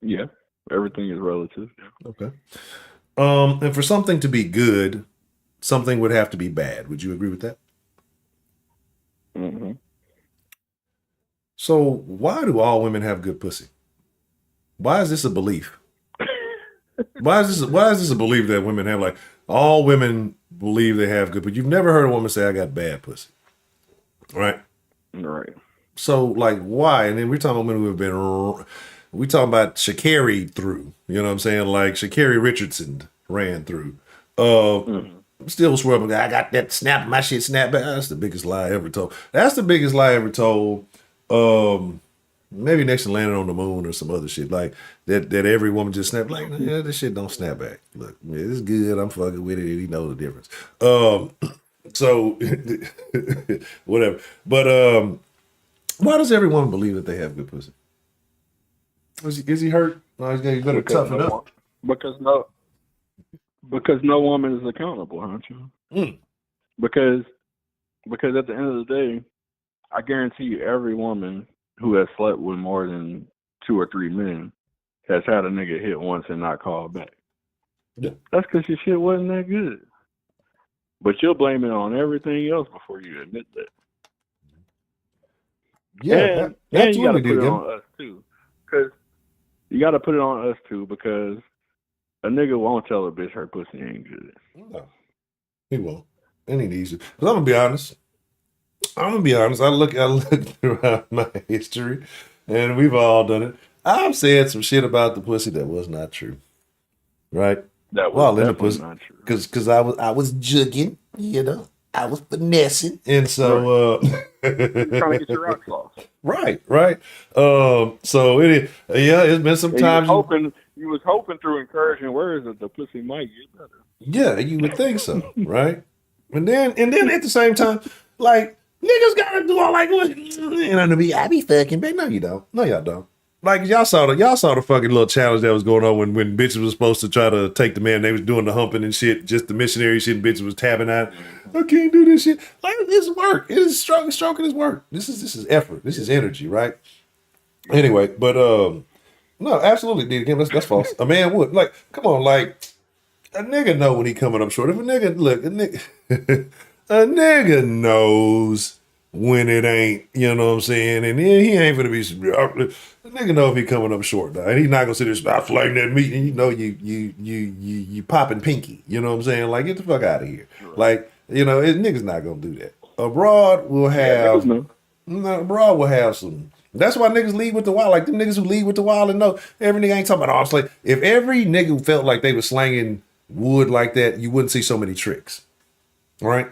Yeah. Everything is relative. Okay. And for something to be good, something would have to be bad. Would you agree with that? Yeah. Hmm. So why do all women have good pussy? Why is this a belief? Why is this a belief that women have, like all women believe they have good, but you've never heard a woman say I got bad pussy. Right? Right. So like why? And then we're talking about women who have been, we talking about Sha'Carri through. You know what I'm saying? Like Sha'Carri Richardson ran through. Uh Hmm. Still swearing, I got that snap, my shit snap back. That's the biggest lie ever told. That's the biggest lie ever told. Maybe next to landing on the moon or some other shit like that every woman just snap like, yeah, this shit don't snap back. Look, yeah, it's good. I'm fucking with it. And he know the difference. So whatever. But why does everyone believe that they have good pussy? Is he hurt? No, you better Because toughen no up. one, because no woman is accountable, aren't you? Mm, Because at the end of the day, I guarantee you, every woman who has slept with more than two or three men has had a nigga hit once and not call back. yeah. That's because your shit wasn't that good. But you'll blame it on everything else before you admit that. Yeah, And you got to absolutely, put did it Gim. on us too, because you got to put it on us too, because a nigga won't tell a bitch her pussy ain't good. No, he won't. Any of these. Because I'm gonna be honest. I'm gonna be honest. I look throughout my history, and we've all done it. I've said some shit about the pussy that was not true. Right? That was Well, in the definitely pussy, not true. because I was jugging, I was finessing, and so Trying to get your rocks off. right, right. So it is, yeah. It's been some And you was times. hoping through encouraging words that the pussy might get better. Yeah, you would think so, right? And then at the same time, like niggas gotta do all like what I be fucking, but no, you don't. No, y'all don't. Like y'all saw the fucking little challenge that was going on when bitches was supposed to try to take the man. They was doing the humping and shit, just the missionary shit. And bitches was tapping out. I can't do this shit. Like this is work. It is stroking is work. This is effort. This is energy, right? Anyway, but no, absolutely, D. Again, that's false. A man would like, come on, like a nigga know when he coming up short. If a nigga look, a nigga, a nigga knows when it ain't. You know what I'm saying? And he ain't gonna be. A nigga know if he coming up short, dog. And he's not gonna sit there stop flagging that meat. And you popping pinky. You know what I'm saying? Like get the fuck out of here. Like niggas not gonna do that. Abroad will have. No, abroad will have some. That's why niggas lead with the wild. Like them niggas who lead with the wild and know every nigga ain't talking about arms. Like if every nigga felt like they was slanging wood like that, you wouldn't see so many tricks, right?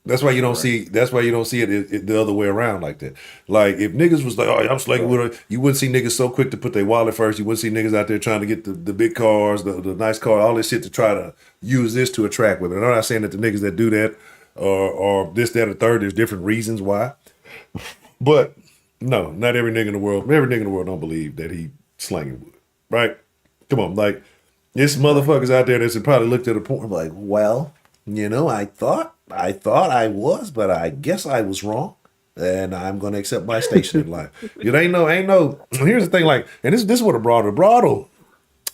That's why you don't see. That's why you don't see it the other way around like that. Like if niggas was like, "Oh, I'm slanging wood," you wouldn't see niggas so quick to put their wallet first. You wouldn't see niggas out there trying to get the big cars, the nice car, all this shit to try to use this to attract women. And I'm not saying that the niggas that do that or this, that, or third. There's different reasons why, but no, not every nigga in the world. Every nigga in the world don't believe that he slanging wood, right? Come on, like. There's motherfuckers out there that's probably looked at a point like, well, I thought I was, but I guess I was wrong, and I'm gonna accept my station in life. It ain't no. Here's the thing, like, and this is what a broad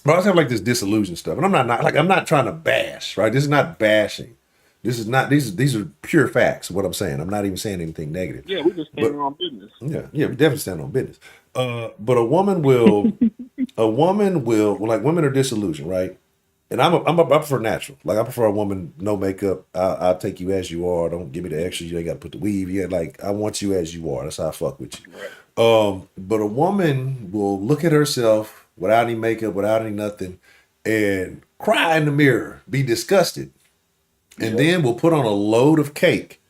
have like this disillusion stuff, and I'm not trying to bash, right? This is not bashing. This is not these are pure facts. What I'm saying, I'm not even saying anything negative. Yeah, we just standing on business. Yeah, we definitely stand on business. But a woman will, like women are disillusioned, right? And I prefer natural. Like I prefer a woman no makeup. I'll take you as you are. Don't give me the extra. You ain't got to put the weave. Yeah, like I want you as you are. That's how I fuck with you. Right. But a woman will look at herself without any makeup, without any nothing, and cry in the mirror, be disgusted, and then will put on a load of cake,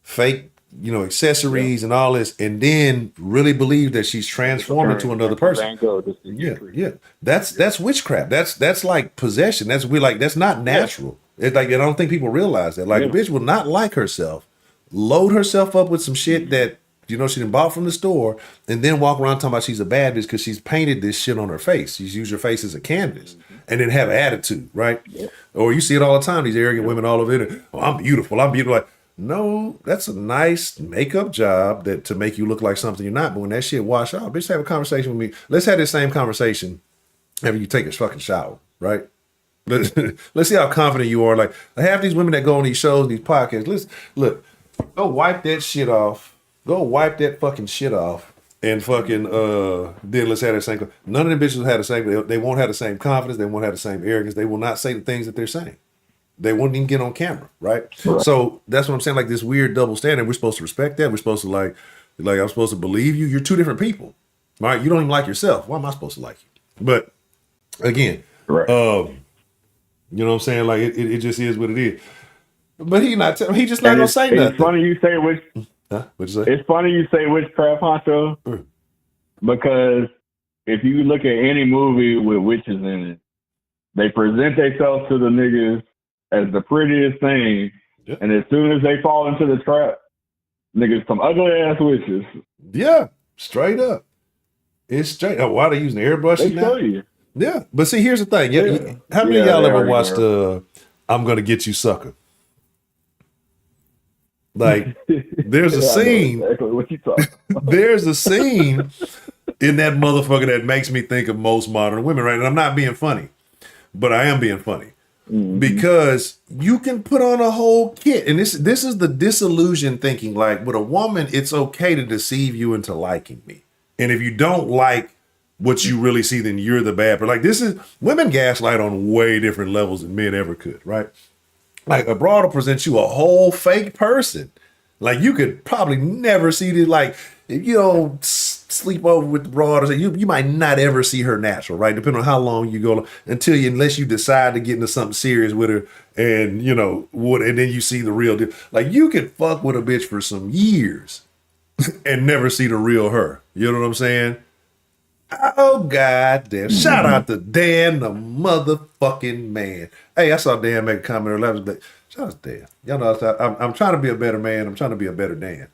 fake accessories and all this, and then really believe that she's transformed into another person. Yeah. That's witchcraft. That's like possession. That's not natural. It's like I don't think people realize that. Like a bitch will not like herself, load herself up with some shit that she done bought from the store, and then walk around talking about she's a bad bitch because she's painted this shit on her face. She's used her face as a canvas, and then have an attitude, right? Yep. Or you see it all the time. These arrogant women all over it. Oh, I'm beautiful. Like. No, that's a nice makeup job to make you look like something you're not. But when that shit wash off, bitch, have a conversation with me. Let's have this same conversation after you take a fucking shower, right? Let's see how confident you are. Like half these women that go on these shows, these podcasts. Go wipe that shit off. Go wipe that fucking shit off, and fucking then let's have that same. None of the bitches will have the same. They won't have the same confidence. They won't have the same arrogance. They will not say the things that they're saying. They won't even get on camera, right? So that's what I'm saying. Like this weird double standard. We're supposed to respect that. We're supposed to like I'm supposed to believe you. You're two different people, right? You don't even like yourself. Why am I supposed to like you? But again, you know what I'm saying? Like it just is what it is. But he just not gonna say nothing. It's funny you say which. What'd you say? It's funny you say witchcraft, Honcho, because if you look at any movie with witches in it, they present themselves to the niggas as the prettiest thing, and as soon as they fall into the trap, niggas some ugly ass witches. Yeah, straight up. It's straight up. Why are they using airbrush they now? Tell you. Yeah, but see, here's the thing. How many of y'all ever watched "I'm Gonna Get You, Sucker"? Like, there's a scene. Exactly what you talking about. There's a scene in that motherfucker that makes me think of most modern women, right? And I'm not being funny, but I am being funny. Because you can put on a whole kit, and this is the disillusion thinking. Like with a woman, it's okay to deceive you into liking me, and if you don't like what you really see, then you're the bad. But like this is women gaslight on way different levels than men ever could, right? Like a broad will present you a whole fake person. Like you could probably never see the like if you don't sleep over with the broad or you might not ever see her natural, right? Depending on how long you go unless you decide to get into something serious with her and you know what and then you see the real deal. Like you could fuck with a bitch for some years and never see the real her. You know what I'm saying? Oh god damn! Shout out to Dan, the motherfucking man. Hey, I saw Dan make a comment earlier. I was like, shout out to Dan. Y'all know I'm trying to be a better man. I'm trying to be a better Dan.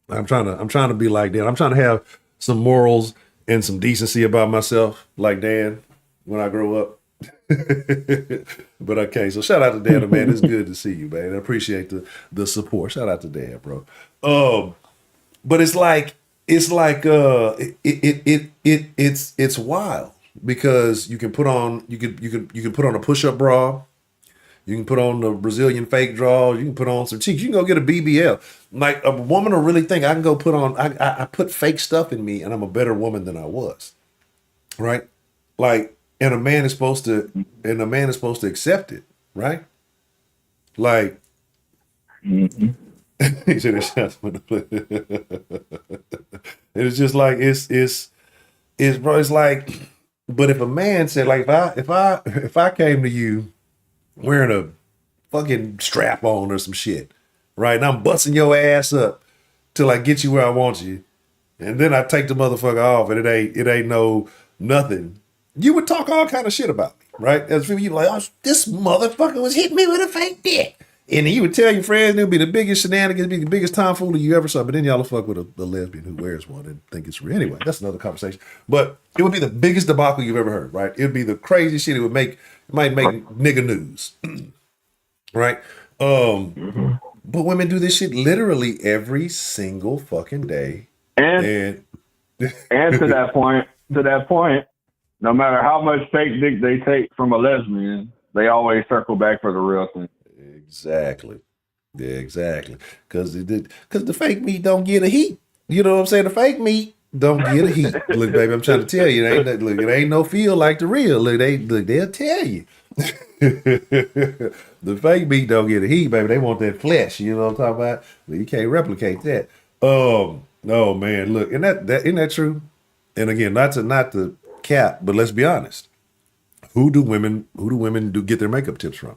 I'm trying to be like Dan. I'm trying to have some morals and some decency about myself, like Dan, when I grow up. But okay, so shout out to Dan, man. It's good to see you, man. I appreciate the support. Shout out to Dan, bro. But it's wild because you can put on a push-up bra, you can put on the Brazilian fake draw, you can put on some cheeks, you can go get a BBL. Like a woman will really think I can go put on I put fake stuff in me and I'm a better woman than I was. Right? Like and a man is supposed to accept it, right? Like he said it's just like it's bro, it's like but if a man said like if I came to you wearing a fucking strap on or some shit, right? And I'm busting your ass up till I get you where I want you. And then I take the motherfucker off and it ain't no nothing. You would talk all kind of shit about me, right? As if you like, oh, this motherfucker was hitting me with a fake dick. And he would tell your friends it'll be the biggest shenanigans, be the biggest tomfoolery you ever saw. But then y'all will fuck with a lesbian who wears one and think it's real. Anyway, that's another conversation. But it would be the biggest debacle you've ever heard, right? It would be the crazy shit. It might make nigga news, right? But women do this shit literally every single fucking day. And to that point, no matter how much fake dick they take from a lesbian, they always circle back for the real thing. Exactly. Yeah, exactly. Because the fake meat don't get a heat. You know what I'm saying? The fake meat don't get a heat. Look, baby, I'm trying to tell you, it ain't no feel like the real. Look, they'll tell you. The fake meat don't get a heat, baby. They want that flesh. You know what I'm talking about? You can't replicate that. Oh man, look, and that isn't that true? And again, not to cap, but let's be honest. Who do women get their makeup tips from?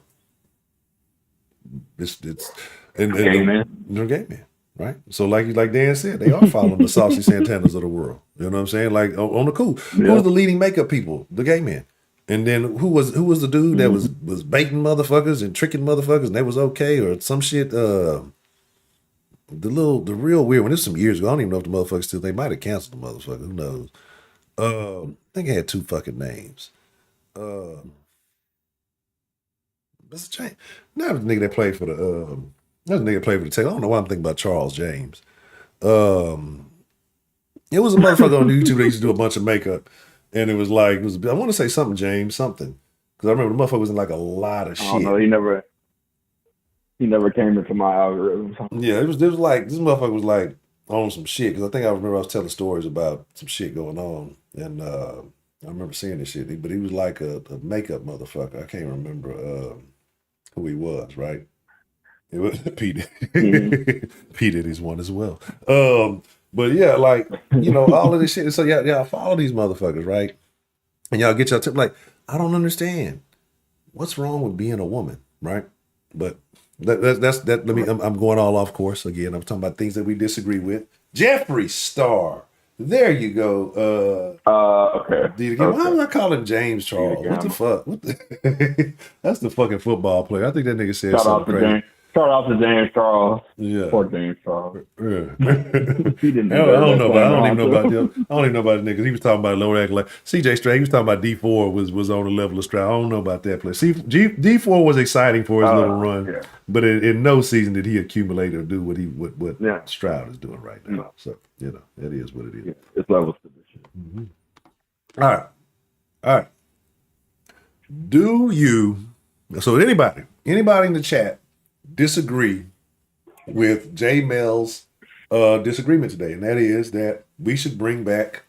It's and gay men. They're gay men, right? So like Dan said, they are following the Saucy Santanas of the world. You know what I'm saying? Like on the cool. Yeah. Who was the leading makeup people? The gay men. And then who was the dude that was baiting motherfuckers and tricking motherfuckers and they was okay or some shit? The real weird one. This was some years ago. I don't even know if the motherfuckers still. They might have canceled the motherfucker. Who knows? I think it had two fucking names. That's a change. That was the nigga that played for the Texans. I don't know why I'm thinking about Charles James. It was a motherfucker on YouTube that used to do a bunch of makeup, and it was I want to say something James something because I remember the motherfucker was in like a lot of shit. Oh no, he never came into my algorithm. Yeah, it was like this motherfucker was like on some shit because I think I remember I was telling stories about some shit going on, and I remember seeing this shit. But he was like a makeup motherfucker. I can't remember who he was, right? It was Pete. Pete Diddy's one as well. But yeah, like, you know, all of this shit. So y'all follow these motherfuckers, right? And y'all get your tip. Like, I don't understand. What's wrong with being a woman, right? But that's that. I'm going all off course again. I'm talking about things that we disagree with. Jeffree Star. There you go. Okay. Why am I calling James Charles? What the fuck? That's the fucking football player. I think that nigga said something crazy. Shout out to James Charles. Yeah. Poor James Charles. He didn't. I don't even know about the niggas. He was talking about lower act like CJ Stroud. He was talking about D4 was on the level of Stroud. I don't know about that play. See, D4 was exciting for his little run, but in no season did he accumulate or do what Stroud is doing right now. No. So that is what it is. Yeah, it's levels to this shit. Mm-hmm. All right. Do you? So anybody in the chat disagree with J Mel's disagreement today, and that is that we should bring back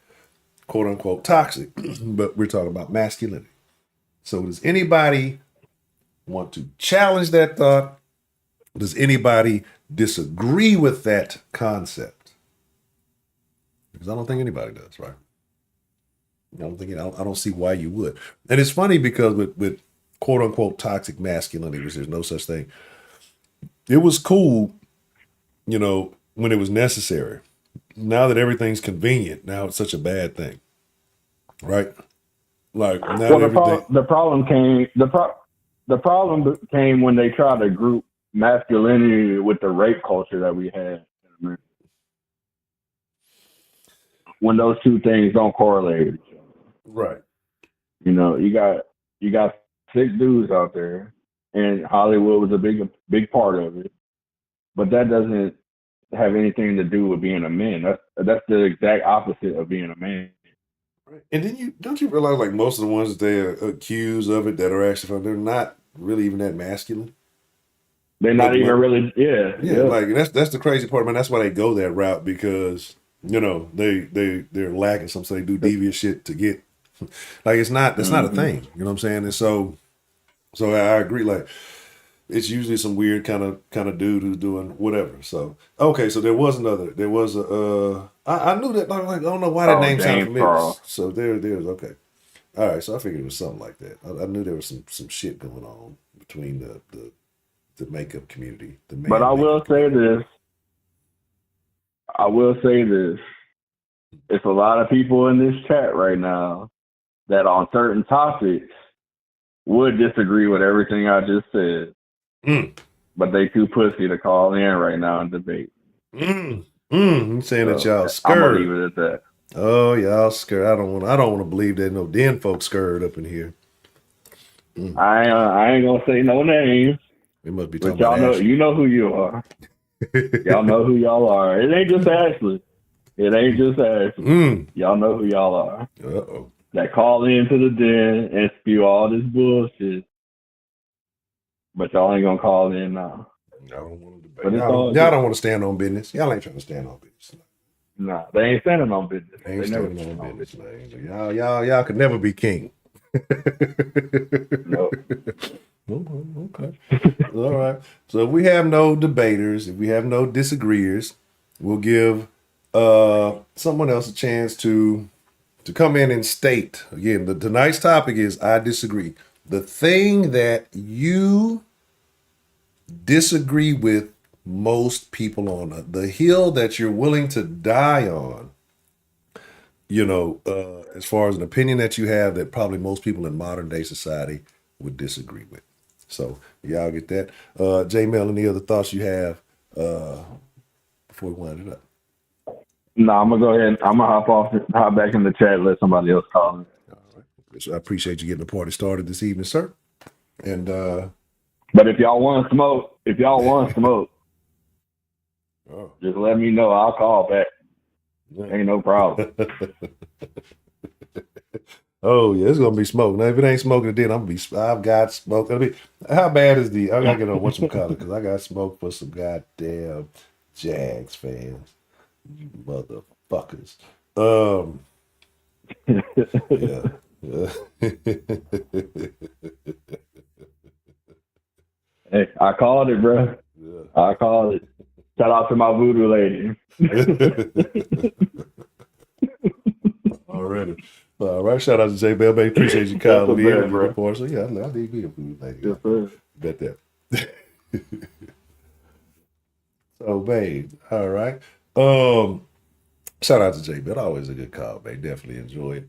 quote unquote toxic, but we're talking about masculinity. So does anybody want to challenge that thought? Does anybody disagree with that concept? Because I don't think anybody does, right? I don't see why you would. And it's funny because with quote unquote toxic masculinity, which there's no such thing, it was cool, when it was necessary. Now that everything's convenient, now it's such a bad thing, right? Like now Well, that everything, the problem came when they tried to group masculinity with the rape culture that we had. When those two things don't correlate, right? you got sick dudes out there, and Hollywood was a big part of it. But that doesn't have anything to do with being a man. That's the exact opposite of being a man. And then don't you realize like most of the ones that they are accused of it that are actually they're not really even that masculine. They're Like, not even really, yeah, like that's the crazy part. Man, that's why they go that route because they're lacking some, so they do devious shit to get. Like that's not a thing. You know what I'm saying? And so I agree. Like it's usually some weird kind of dude who's doing whatever. So okay, so there was I knew that like I don't know why that Oh, name sounded James familiar. Carl. So there's okay. All right, so I figured it was something like that. I knew there was some shit going on between the makeup community, the But man makeup community. I will say this. It's a lot of people in this chat right now that on certain topics would disagree with everything I just said, Mm, but they too pussy to call in right now and debate. You saying that So y'all I'm gonna leave scared? it at that. Oh, y'all scared. I don't want to believe that no den folks scared up in here. I ain't gonna say no names, We must be but talking about Ashley. you know who you are. Y'all know who y'all are. It ain't just Ashley. It ain't just Ashley. mm. Y'all know who y'all are. Uh-oh. That call into the den and spew all this bullshit, but y'all ain't gonna call in now. Y'all don't want to debate. But it's all Y'all good. don't want to stand on business. Y'all ain't trying to stand on business. Nah, they ain't standing on business. They ain't They never standing on stand on business, business. man. Y'all could never be king. No. Okay. All right. So if we have no debaters, if we have no disagreeers, we'll give someone else a chance to come in and state again. Tonight's topic is I disagree. The thing that you disagree with most people on, the hill that you're willing to die on. As far as an opinion that you have that probably most people in modern day society would disagree with. So y'all get that. J Mel, any other thoughts you have before we wind it up? No, I'm gonna go ahead. I'm gonna hop back in the chat, and let somebody else call in. So I appreciate you getting the party started this evening, sir. And But if y'all want smoke, oh. just let me know. I'll call back. Ain't no problem. Oh yeah, it's gonna be smoke. Now if it ain't smoking, then I've got smoke. How bad is I gotta get on whatchamacallit because I got smoke for some goddamn Jags fans. You motherfuckers. Yeah. Hey, I called it, bro. Yeah. I called it. Shout out to my voodoo lady. Already. All right. Shout out to J Bell. Appreciate you That's a calling in bet, on the bro. report. So yeah, I need me a food lady. Yes, sir. Bet that. So babe, all right. Shout out to J Bell. Always a good call, babe. Definitely enjoy it.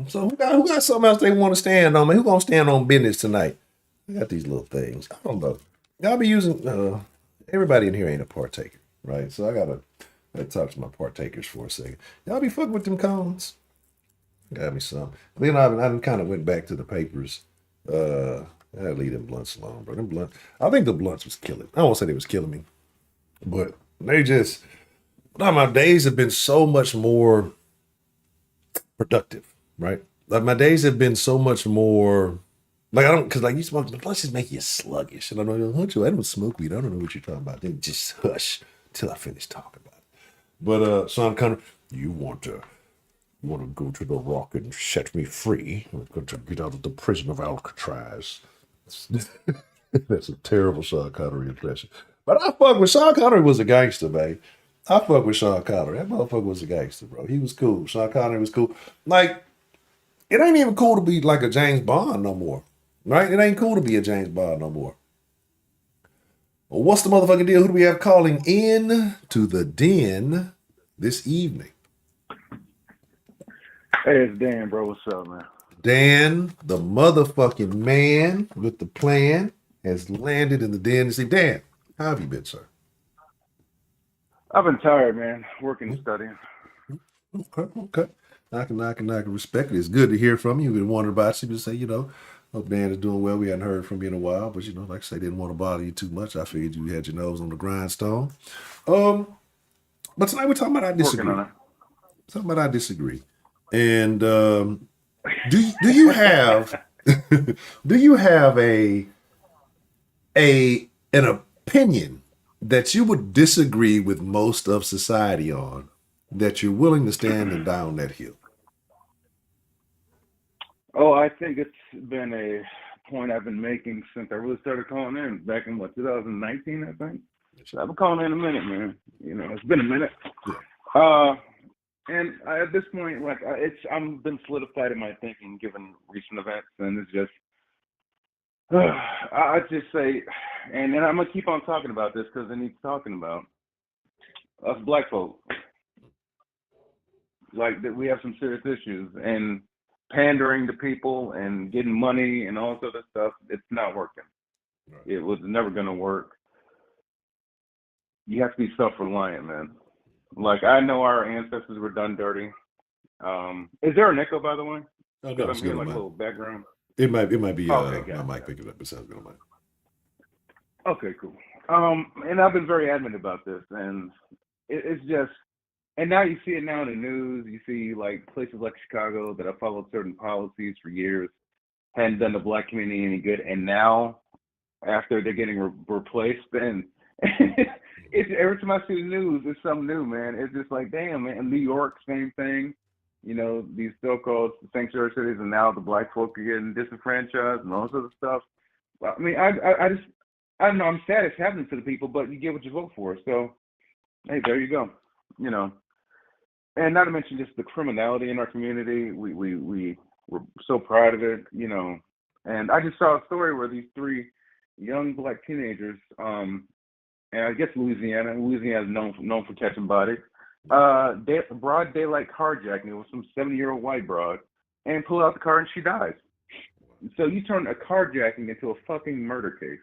So who got something else they want to stand on, man? Who gonna stand on business tonight? I got these little things. I don't know. Y'all be using everybody in here ain't a partaker, right? So I gotta talk to my partakers for a second. Y'all be fucking with them cones. Got me some. Then I kind of went back to the papers. I leave them blunts alone, bro. Them blunts. I think the blunts was killing. I won't say they was killing me, but they just. Now my days have been so much more productive, right? Like my days have been so much more. Like I don't, because like you smoke, but let's just make you sluggish. And I don't smoke weed. I don't know what you're talking about. Then just hush till I finish talking about it. But so I'm kind of. You want to go to the rock and set me free. I'm going to get out of the prison of Alcatraz. That's a terrible Sean Connery impression. But I fuck with Sean Connery was a gangster, man. I fuck with Sean Connery. That motherfucker was a gangster, bro. He was cool. Sean Connery was cool. Like, it ain't even cool to be like a James Bond no more. Right? It ain't cool to be a James Bond no more. Well, what's the motherfucking deal? Who do we have calling in to the den this evening? Hey, it's Dan, bro. What's up, man? Dan, the motherfucking man with the plan, has landed in the den to see Dan. How have you been, sir? I've been tired, man. Working and studying. Okay, okay. I can respect it. It's good to hear from you. We've been wondering about you. Just say, hope Dan is doing well. We hadn't heard from you in a while, but like I say, didn't want to bother you too much. I figured you had your nose on the grindstone. Um, but tonight we're talking about I Working disagree. on it. Talking about I disagree. And do you have do you have an opinion that you would disagree with most of society on that you're willing to stand and die on that hill? Oh, I think it's been a point I've been making since I really started calling in back in 2019, I think. So I've been calling in a minute, man. It's been a minute. Yeah. And at this point, like I'm been solidified in my thinking given recent events, and it's just I just say, and I'm gonna keep on talking about this because it needs talking about us black folk. Like that, we have some serious issues, and pandering to people and getting money and all this other stuff, it's not working. Right. It was never gonna work. You have to be self-reliant, man. Like I know our ancestors were done dirty. Is there an echo, by the way? Oh Because no, I'm it's good getting on like a mine. little background. It might be Okay, my got mic it. picking it up. It sounds good on mine. Okay, cool. And I've been very adamant about this, and it's just, and now you see it now in the news. You see like places like Chicago that have followed certain policies for years, hadn't done the black community any good, and now after they're getting replaced, then it's every time I see the news, it's something new, man. It's just like, damn, man. In New York, same thing. These so-called sanctuary cities, and now the black folk are getting disenfranchised and all this other stuff. Well, I mean, I don't know. I'm sad it's happening to the people, but you get what you vote for. So, hey, there you go. You know, and not to mention just the criminality in our community. We're so proud of it. And I just saw a story where these three young black teenagers, and I guess Louisiana is known for catching bodies. Broad daylight carjacking. It was some 70-year-old white broad, and pull out the car and she dies. So you turn a carjacking into a fucking murder case.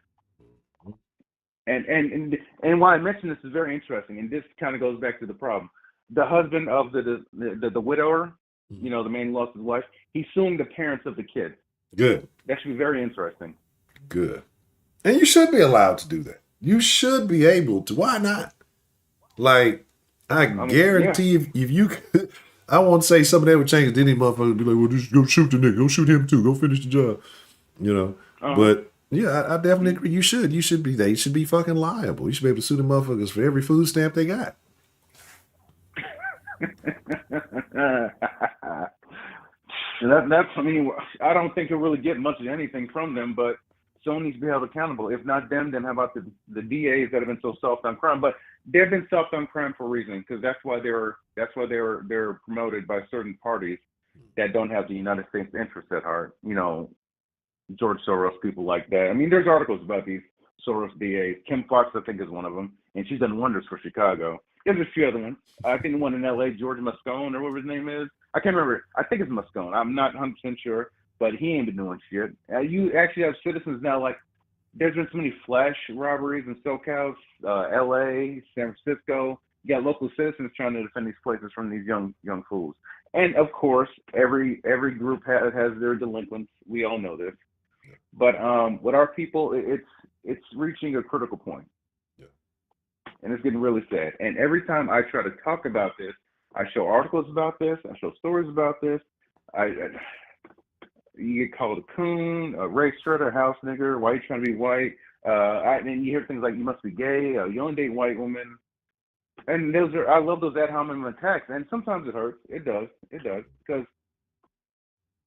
And why I mention this is very interesting, and this kind of goes back to the problem. The husband of the widower, the man who lost his wife, he's suing the parents of the kid. Good. That should be very interesting. Good. And you should be allowed to do that. You should be able to. Why not? Like, I guarantee Yeah. if you could, I won't say some of that would change. Then these motherfuckers would be like, well, just go shoot the nigga. Go shoot him too. Go finish the job. Uh-huh. But yeah, I definitely agree. You should. They should be fucking liable. You should be able to sue the motherfuckers for every food stamp they got. I mean, I don't think you'll really get much of anything from them, but someone needs to be held accountable. If not them, then how about the DAs that have been so soft on crime? But they've been soft on crime for a reason, because that's why they're promoted by certain parties that don't have the United States interest at heart. George Soros, people like that. I mean, there's articles about these Soros DAs. Kim Fox, I think, is one of them, and she's done wonders for Chicago. There's a few other ones. I think the one in LA, George Moscone, or whatever his name is. I can't remember. I think it's Moscone. I'm not 100% sure, but he ain't been doing shit. You actually have citizens now, like, there's been so many flash robberies in SoCal, LA, San Francisco. You got local citizens trying to defend these places from these young fools. And of course, every group has their delinquents. We all know this. But with our people, it's reaching a critical point. Yeah. And it's getting really sad. And every time I try to talk about this, I show articles about this, I show stories about this. You get called a coon, a race shredder, a house nigger, why you trying to be white? And you hear things like, you must be gay, you only date white women. And I love those ad hominem attacks. And sometimes it hurts. It does. Because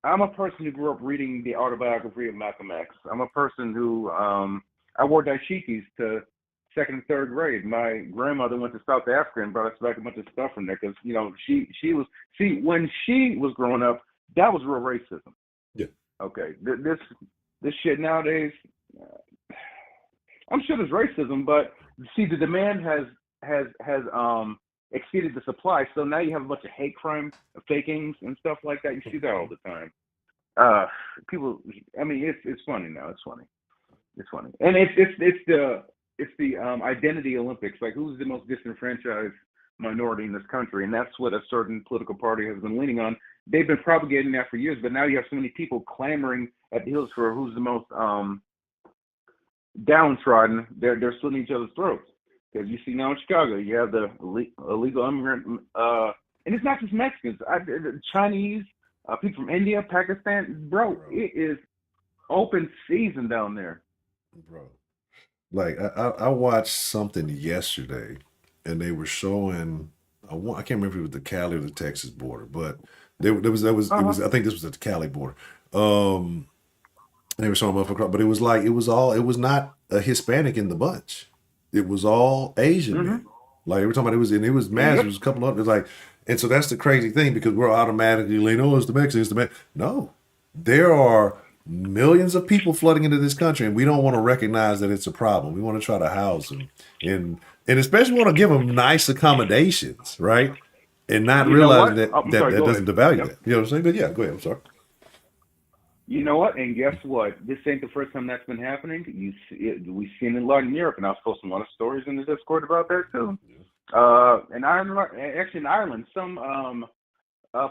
I'm a person who grew up reading the autobiography of Malcolm X. I'm a person who I wore dashikis to second and third grade. My grandmother went to South Africa and brought us back a bunch of stuff from there because she was when she was growing up, that was real racism. Yeah. Okay, this shit nowadays, I'm sure there's racism, but see the demand has exceeded the supply. So now you have a bunch of hate crime, fakings, and stuff like that. You see that all the time. People, I mean, it's funny now. It's funny, and it's the identity Olympics. Like, who's the most disenfranchised minority in this country? And that's what a certain political party has been leaning on. They've been propagating that for years, but now you have so many people clamoring at the heels for who's the most downtrodden. They're slitting each other's throats. Because you see now in Chicago, you have the illegal immigrant, and it's not just Mexicans, Chinese, people from India, Pakistan. Bro, it is open season down there. Bro, like I watched something yesterday, and they were showing. I can't remember if it was the Cali or the Texas border, but there was it was. I think this was at the Cali border. They were showing motherfucker, but it was like it was not a Hispanic in the bunch. It was all Asian men. Like every time it was mass, it was a couple of, it was like, and so that's the crazy thing because we're automatically like, oh, it's the Mexicans, it's the Mex. No, there are millions of people flooding into this country, and we don't want to recognize that it's a problem. We want to try to house them, and especially want to give them nice accommodations, right? And not realizing that that doesn't devalue that. You know what I'm saying? But yeah, go ahead. I'm sorry. You know what? And guess what? This ain't the first time that's been happening. We've seen it a lot in Europe, and I was posting a lot of stories in the Discord about that too. In Ireland, some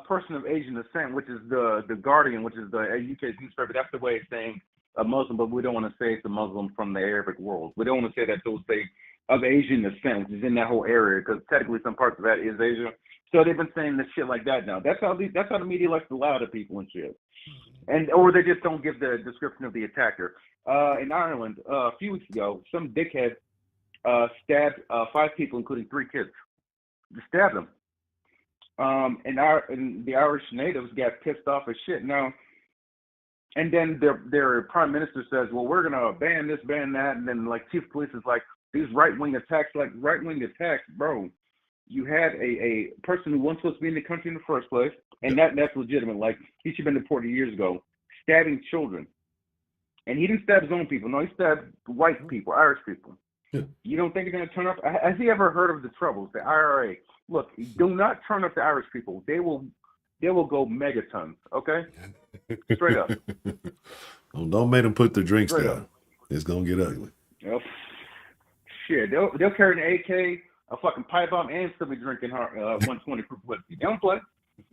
person of Asian descent, which is the Guardian, which is the UK newspaper, that's the way of saying a Muslim, but we don't want to say it's a Muslim from the Arabic world. We don't want to say that those say of Asian descent, which is in that whole area, because technically some parts of that is Asia. So they've been saying this shit like that now. That's how the media likes to lie to people and shit. Or they just don't give the description of the attacker. In Ireland, a few weeks ago, some dickhead stabbed 5 people, including 3 kids. Just stabbed them. And the Irish natives got pissed off as shit. Now, and then their prime minister says, well, we're going to ban this, ban that. And then, like, chief of police is like, these right-wing attacks, bro. You had a person who wasn't supposed to be in the country in the first place, and that's legitimate. Like, he should have been deported years ago, stabbing children. And he didn't stab his own people. No, he stabbed white people, Irish people. Yeah. You don't think they're going to turn up? Has he ever heard of the Troubles, the IRA? Look, do not turn up the Irish people. They will go megatons, okay? Straight up. Well, don't make them put their drinks down. It's going to get ugly. Yep. Shit, they'll carry an AK, a fucking pipe bomb, and still be drinking 120 proof whiskey. They don't play.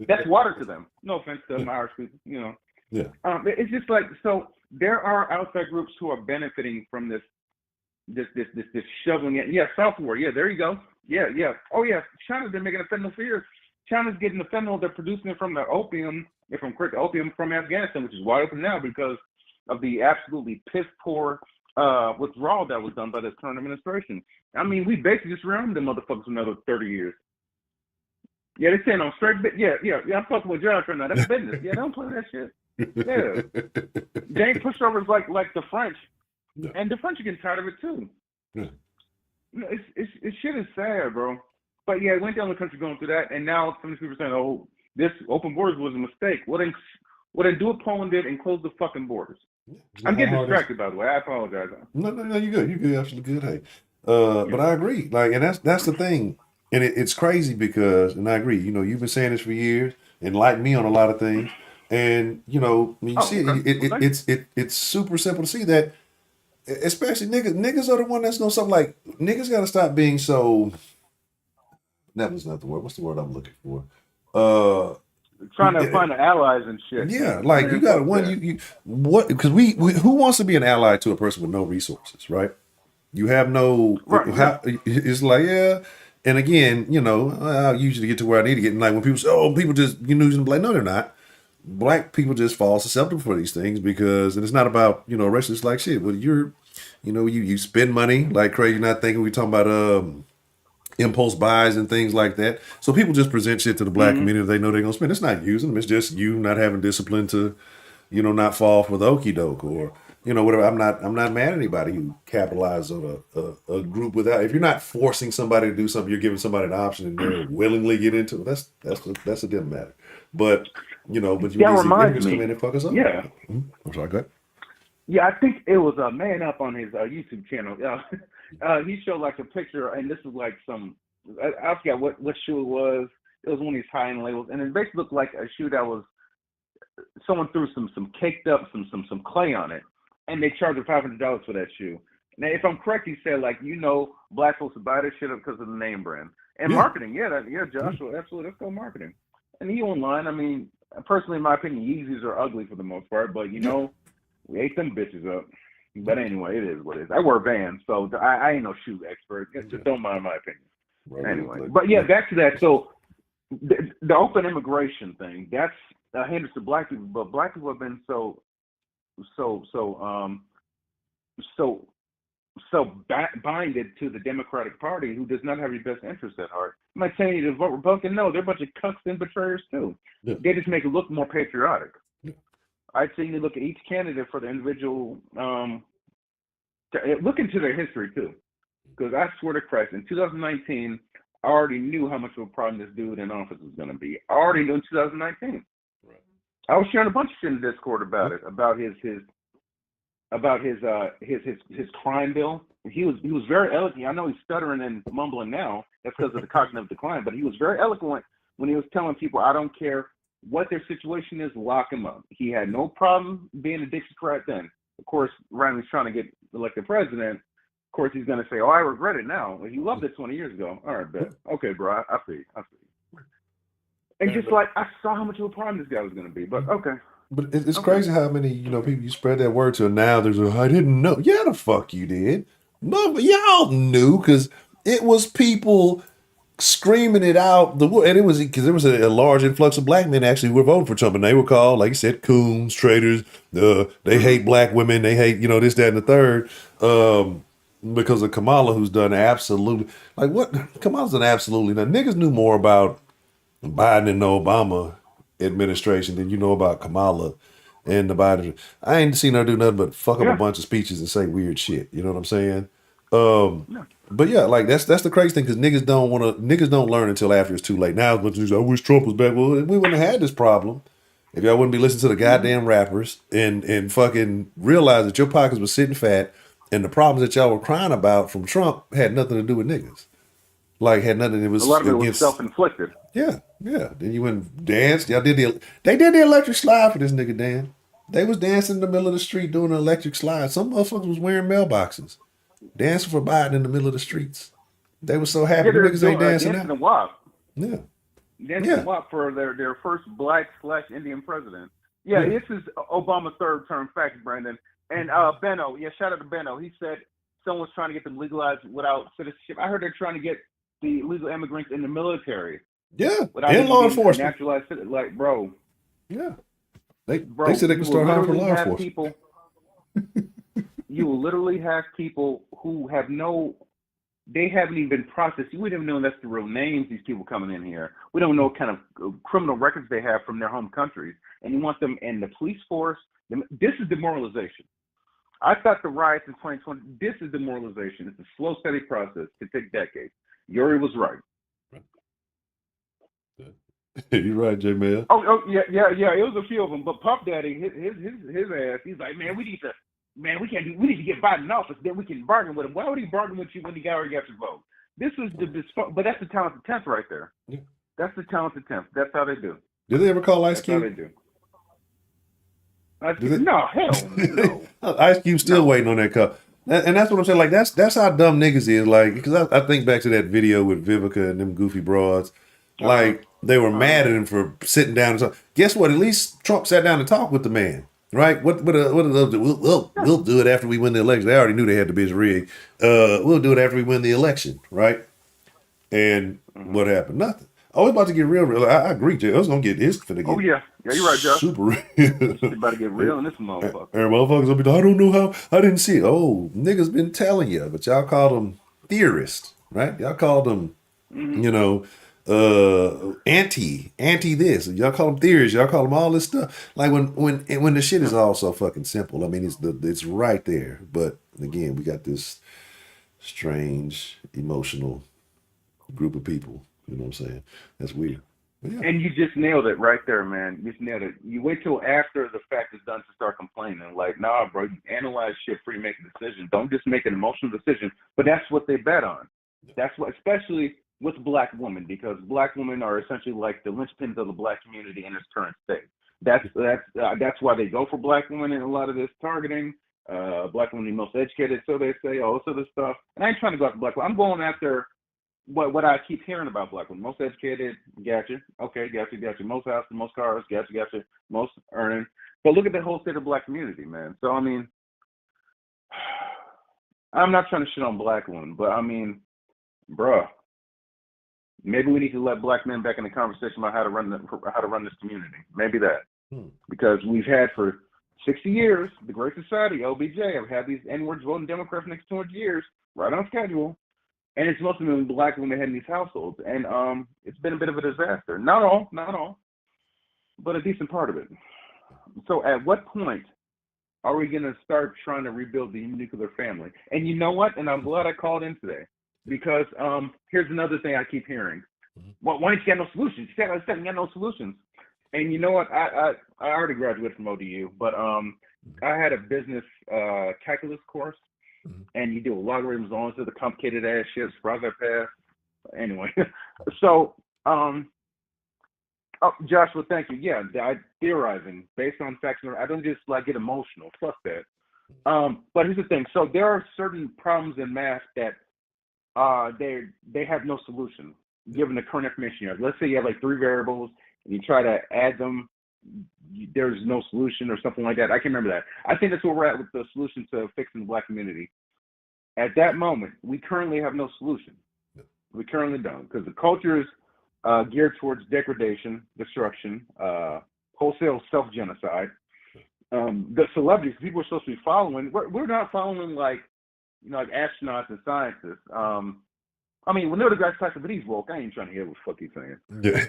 That's water to them. No offense to them Irish people, you know. Yeah. It's just like, so there are outside groups who are benefiting from this shoveling it. Yeah, software. Yeah, there you go. Yeah. Oh yeah, China's been making fentanyl for years. China's getting the fentanyl. They're producing it from the opium, opium from Afghanistan, which is wide open now because of the absolutely piss poor withdrawal that was done by this current administration. I mean, we basically just round them motherfuckers for another 30 years. Yeah, they're saying on straight, yeah. I'm talking with Josh right now. That's business. Yeah, don't play that shit. Yeah, they ain't pushovers like the French, and the French are getting tired of it too. Yeah. It's shit is sad, bro. But yeah, it went down the country going through that, and now some people are saying, "Oh, this open borders was a mistake." Well, then do what Poland did and close the fucking borders. I'm getting distracted, by the way. I apologize. No, you're good. You're good. Absolutely good. Hey, but I agree. Like, and that's the thing, and it's crazy because, and I agree. You know, you've been saying this for years, enlightened me on a lot of things, and you know, when you see it's super simple to see that. Especially niggas are the one that's gonna something like niggas gotta stop being so. That was not the word. What's the word I'm looking for? Trying to find the allies and shit. Yeah, like you got one. You what? Because we who wants to be an ally to a person with no resources, right? You have no. Right. It's like and again, you know, I usually get to where I need to get. And like when people say, "Oh, people just like," no, they're not. Black people just fall susceptible for these things because, and it's not about, you know, race. It's like shit. Well, you spend money like crazy, not thinking we talking about impulse buys and things like that. So people just present shit to the black Mm-hmm. community they know they're gonna spend. It's not using them. It's just you not having discipline to, not fall for the okie doke or whatever. I'm not mad at anybody who capitalizes on a group without. If you're not forcing somebody to do something, you're giving somebody an option and they'll willingly get into it. That's a different matter. But but when That these reminds immigrants come in me. and fuck us up. Yeah. I'm sorry, go ahead. Yeah, I think it was a Man Up on his YouTube channel. He showed like a picture, and this was like I forget what shoe it was. It was one of these high end labels, and it basically looked like a shoe that was someone threw some caked up some clay on it, and they charged him $500 for that shoe. Now, if I'm correct, he said like black folks would buy this shit up because of the name brand and Yeah. marketing. Yeah, Joshua, absolutely, that's called marketing. And he online. I mean, personally, in my opinion, Yeezys are ugly for the most part, but we ate them bitches up. But anyway, it is what it is. I wear Vans, so I ain't no shoe expert. Just don't mind my opinion. Right, Anyway, like, but yeah, back to that. So the open immigration thing, that's a hindrance to black people, but black people have been so so so um so binded to the Democratic Party, who does not have your best interest at heart. I'm not telling you to vote Republican. No, they're a bunch of cucks and betrayers too. Yeah. They just make it look more patriotic. Yeah. I'd say you look at each candidate for the individual. Look into their history too, because I swear to Christ, in 2019, I already knew how much of a problem this dude in office was going to be. I already knew in 2019. Right. I was sharing a bunch of shit in Discord about it, about his crime bill. He was very eloquent. I know he's stuttering and mumbling now. That's because of the cognitive decline. But he was very eloquent when he was telling people, "I don't care what their situation is, lock him up." He had no problem being a Dixiecrat then. Of course, Riley's trying to get elected president. Of course, he's going to say, "Oh, I regret it now." Well, you loved it 20 years ago. All right, bet. Okay, bro, I see. And just like I saw how much of a problem this guy was going to be. But okay. But it's crazy how many people you spread that word to. And now there's I didn't know. Yeah, the fuck you did. No, y'all knew because it was people screaming it out and it was because there was a large influx of black men actually who were voting for Trump, and they were called, like you said, coons, traitors. They hate black women. They hate this, that, and the third. Because of Kamala, who's done absolutely what Kamala's done absolutely. Now niggas knew more about Biden and the Obama administration than you know about Kamala and the Biden. I ain't seen her do nothing but fuck up a bunch of speeches and say weird shit. You know what I'm saying? But yeah, like that's the crazy thing because niggas don't learn until after it's too late. Now, but I wish Trump was back. Well, we wouldn't have had this problem if y'all wouldn't be listening to the goddamn rappers and fucking realize that your pockets were sitting fat and the problems that y'all were crying about from Trump had nothing to do with niggas. Like had nothing. It was a lot of it was against self-inflicted. Yeah. Then you went and danced. They did the electric slide for this nigga Dan. They was dancing in the middle of the street doing an electric slide. Some motherfuckers was wearing mailboxes, dancing for Biden in the middle of the streets. They were so happy. Yeah, The they're niggas ain't dancing dancing now. the WAP. Yeah. Dancing the WAP for their first black/Indian president. Yeah, this is Obama's third term, fact, Brandon. And Benno, shout out to Benno. He said someone was trying to get them legalized without citizenship. I heard they're trying to get the illegal immigrants in the military. Yeah, without and law enforcement. Naturalized, like, bro. Yeah. They said they can start hiring for law enforcement. You will literally have people who they haven't even been processed. We don't even know that's the real names, these people coming in here. We don't know what kind of criminal records they have from their home countries. And you want them in the police force. This is demoralization. I thought the riots in 2020, this is demoralization. It's a slow, steady process. It could take decades. Yuri was right. You're right, J Mail. Oh yeah. It was a few of them, but Puff Daddy, his ass, he's like, man, we need to get Biden in office, then we can bargain with him. Why would he bargain with you when he already got your vote? This is but that's the talented tenth right there. Yeah. That's the talented tenth. That's how they do. Did they ever call Ice Cube? That's how they do. No, hell no. Ice Cube's still waiting on that call. And that's what I'm saying. Like that's how dumb niggas is. Like because I think back to that video with Vivica and them goofy broads. Like they were mad at him for sitting down and talk. Guess what? At least Trump sat down and talked with the man, right? What did those do? We'll do it after we win the election. They already knew they had the bitch rigged. We'll do it after we win the election, right? And what happened? Nothing. Oh, it's about to get real. I agree, Jay. It's gonna get finna get. Oh yeah, you're right, Josh. Super real. It's about to get real in this motherfucker. And motherfuckers will be like, I don't know how. I didn't see it. Oh, niggas been telling you, but y'all called them theorists, right? Y'all called them you know, anti this. Y'all call them theories. Y'all call them all this stuff. Like when the shit is all so fucking simple. I mean, it's right there. But again, we got this strange emotional group of people. You know what I'm saying? That's weird. But yeah. And you just nailed it right there, man. You just nailed it. You wait till after the fact is done to start complaining. Like, nah, bro, you analyze shit before you make a decision. Don't just make an emotional decision. But that's what they bet on. That's what, especially with black women, because black women are essentially like the linchpins of the black community in its current state. That's why they go for black women in a lot of this targeting. Black women are the most educated, so they say, all this other stuff. And I ain't trying to go after black women. I'm going after what I keep hearing about black women. Most educated, gotcha. Okay, gotcha. Most houses, most cars, gotcha. Most earning. But look at the whole state of black community, man. So I mean, I'm not trying to shit on black women, but I mean, bruh, maybe we need to let black men back in the conversation about how to run this community. Maybe that. Because we've had for 60 years, the Great Society, OBJ, I've had these N-words voting Democrats for the next 200 years, right on schedule. And it's mostly been black women in these households. And it's been a bit of a disaster. Not all, but a decent part of it. So at what point are we going to start trying to rebuild the nuclear family? And you know what? And I'm glad I called in today. Because here's another thing I keep hearing. Well, why ain't you got no solutions? You got no solutions. And you know what? I already graduated from ODU, but I had a business calculus course. And you do logarithms on to the complicated ass shit. Surprise I passed. Anyway, so Joshua, thank you. Yeah, I theorizing based on facts. I don't just like get emotional. Fuck that. But here's the thing. So there are certain problems in math that they have no solution given the current information you have. Let's say you have like 3 variables and you try to add them. There's no solution or something like that. I can remember that. I think that's where we're at with the solution to fixing the black community. At that moment, we currently have no solution. We currently don't, because the culture is geared towards degradation, destruction, wholesale self-genocide. The celebrities, people are supposed to be following, we're not following like astronauts and scientists. I mean, when the guy's talking, but he's woke. I ain't trying to hear what the fuck he's saying. Yeah.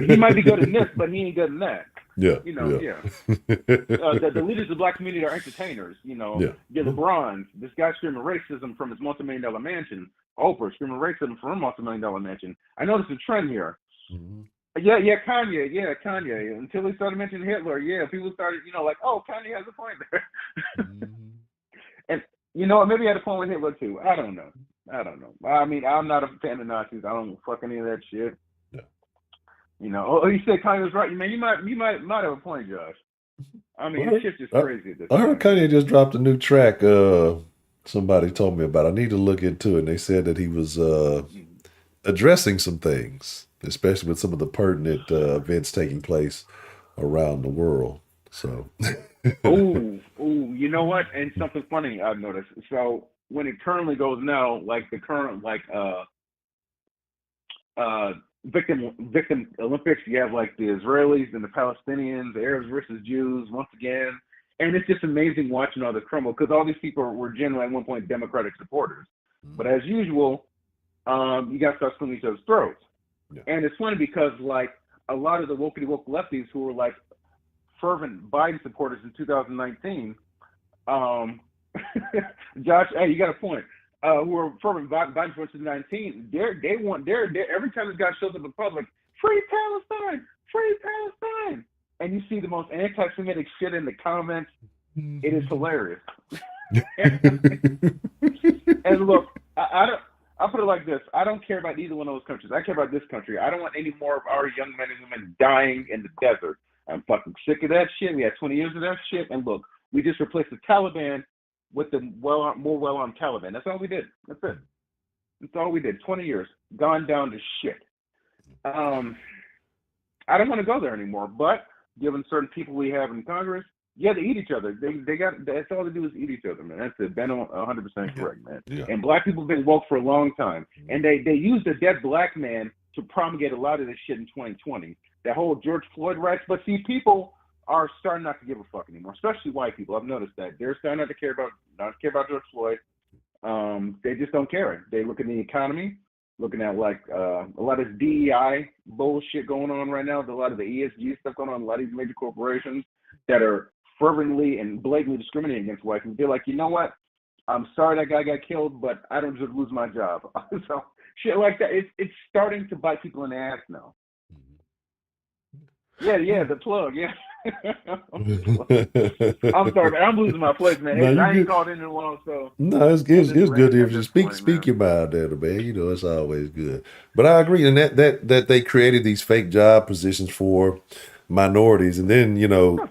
He might be good in this, but he ain't good in that. Yeah. The leaders of the black community are entertainers. The LeBrons, this guy screaming racism from his multi-million-dollar mansion. Oprah screaming racism from her multi-million-dollar mansion. I noticed a trend here. Mm-hmm. Kanye. Until he started mentioning Hitler, people started, like, oh, Kanye has a point there. Mm-hmm. And maybe he had a point with Hitler too. I don't know. I mean, I'm not a fan of Nazis. I don't fuck any of that shit. Yeah. You said Kanye was right. Man, you might have a point, Josh. I mean, it's just crazy at this I heard Kanye just dropped a new track. Somebody told me about. I need to look into it. And they said that he was addressing some things, especially with some of the pertinent events taking place around the world. So. You know what? And something funny I've noticed. So when it currently goes now, like the current victim Olympics, you have like the Israelis and the Palestinians, the Arabs versus Jews once again, and it's just amazing watching all the crumble because all these people were generally at one point Democratic supporters, but as usual, you got to start slinging each other's throats. Yeah. And it's funny because like a lot of the woke lefties who were like fervent Biden supporters in 2019. Josh, hey, you got a point. Who are fervent Biden supporters in 2019? They want every time this guy shows up in public, free Palestine, and you see the most anti-Semitic shit in the comments. It is hilarious. And look, I'll put it like this. I don't care about either one of those countries. I care about this country. I don't want any more of our young men and women dying in the desert. I'm fucking sick of that shit. We had 20 years of that shit. And look, we just replaced the Taliban with the more well-armed Taliban. That's all we did. That's it. That's all we did. 20 years. Gone down to shit. I don't want to go there anymore. But given certain people we have in Congress, they eat each other. That's all they do is eat each other, man. That's it. Ben 100% correct, man. Yeah. And black people have been woke for a long time. And they used a dead black man to promulgate a lot of this shit in 2020. That whole George Floyd rights. But see, people are starting not to give a fuck anymore, especially white people. I've noticed that. They're starting not to care about George Floyd. They just don't care. They look at the economy. looking at like a lot of DEI bullshit going on right now. There's a lot of the ESG stuff going on. A lot of these major corporations that are fervently and blatantly discriminating against white people. They're like, you know what? I'm sorry that guy got killed, but I don't just lose my job. So shit like that. It's starting to bite people in the ass now. Yeah, the plug. Yeah. I'm sorry, man. I'm losing my place, man. No, you I ain't good. called in a while, so No, I'm just it's good to ranting hear at you this speak point, man. your mind there, man. You know, it's always good. But I agree, and that they created these fake job positions for minorities, and then that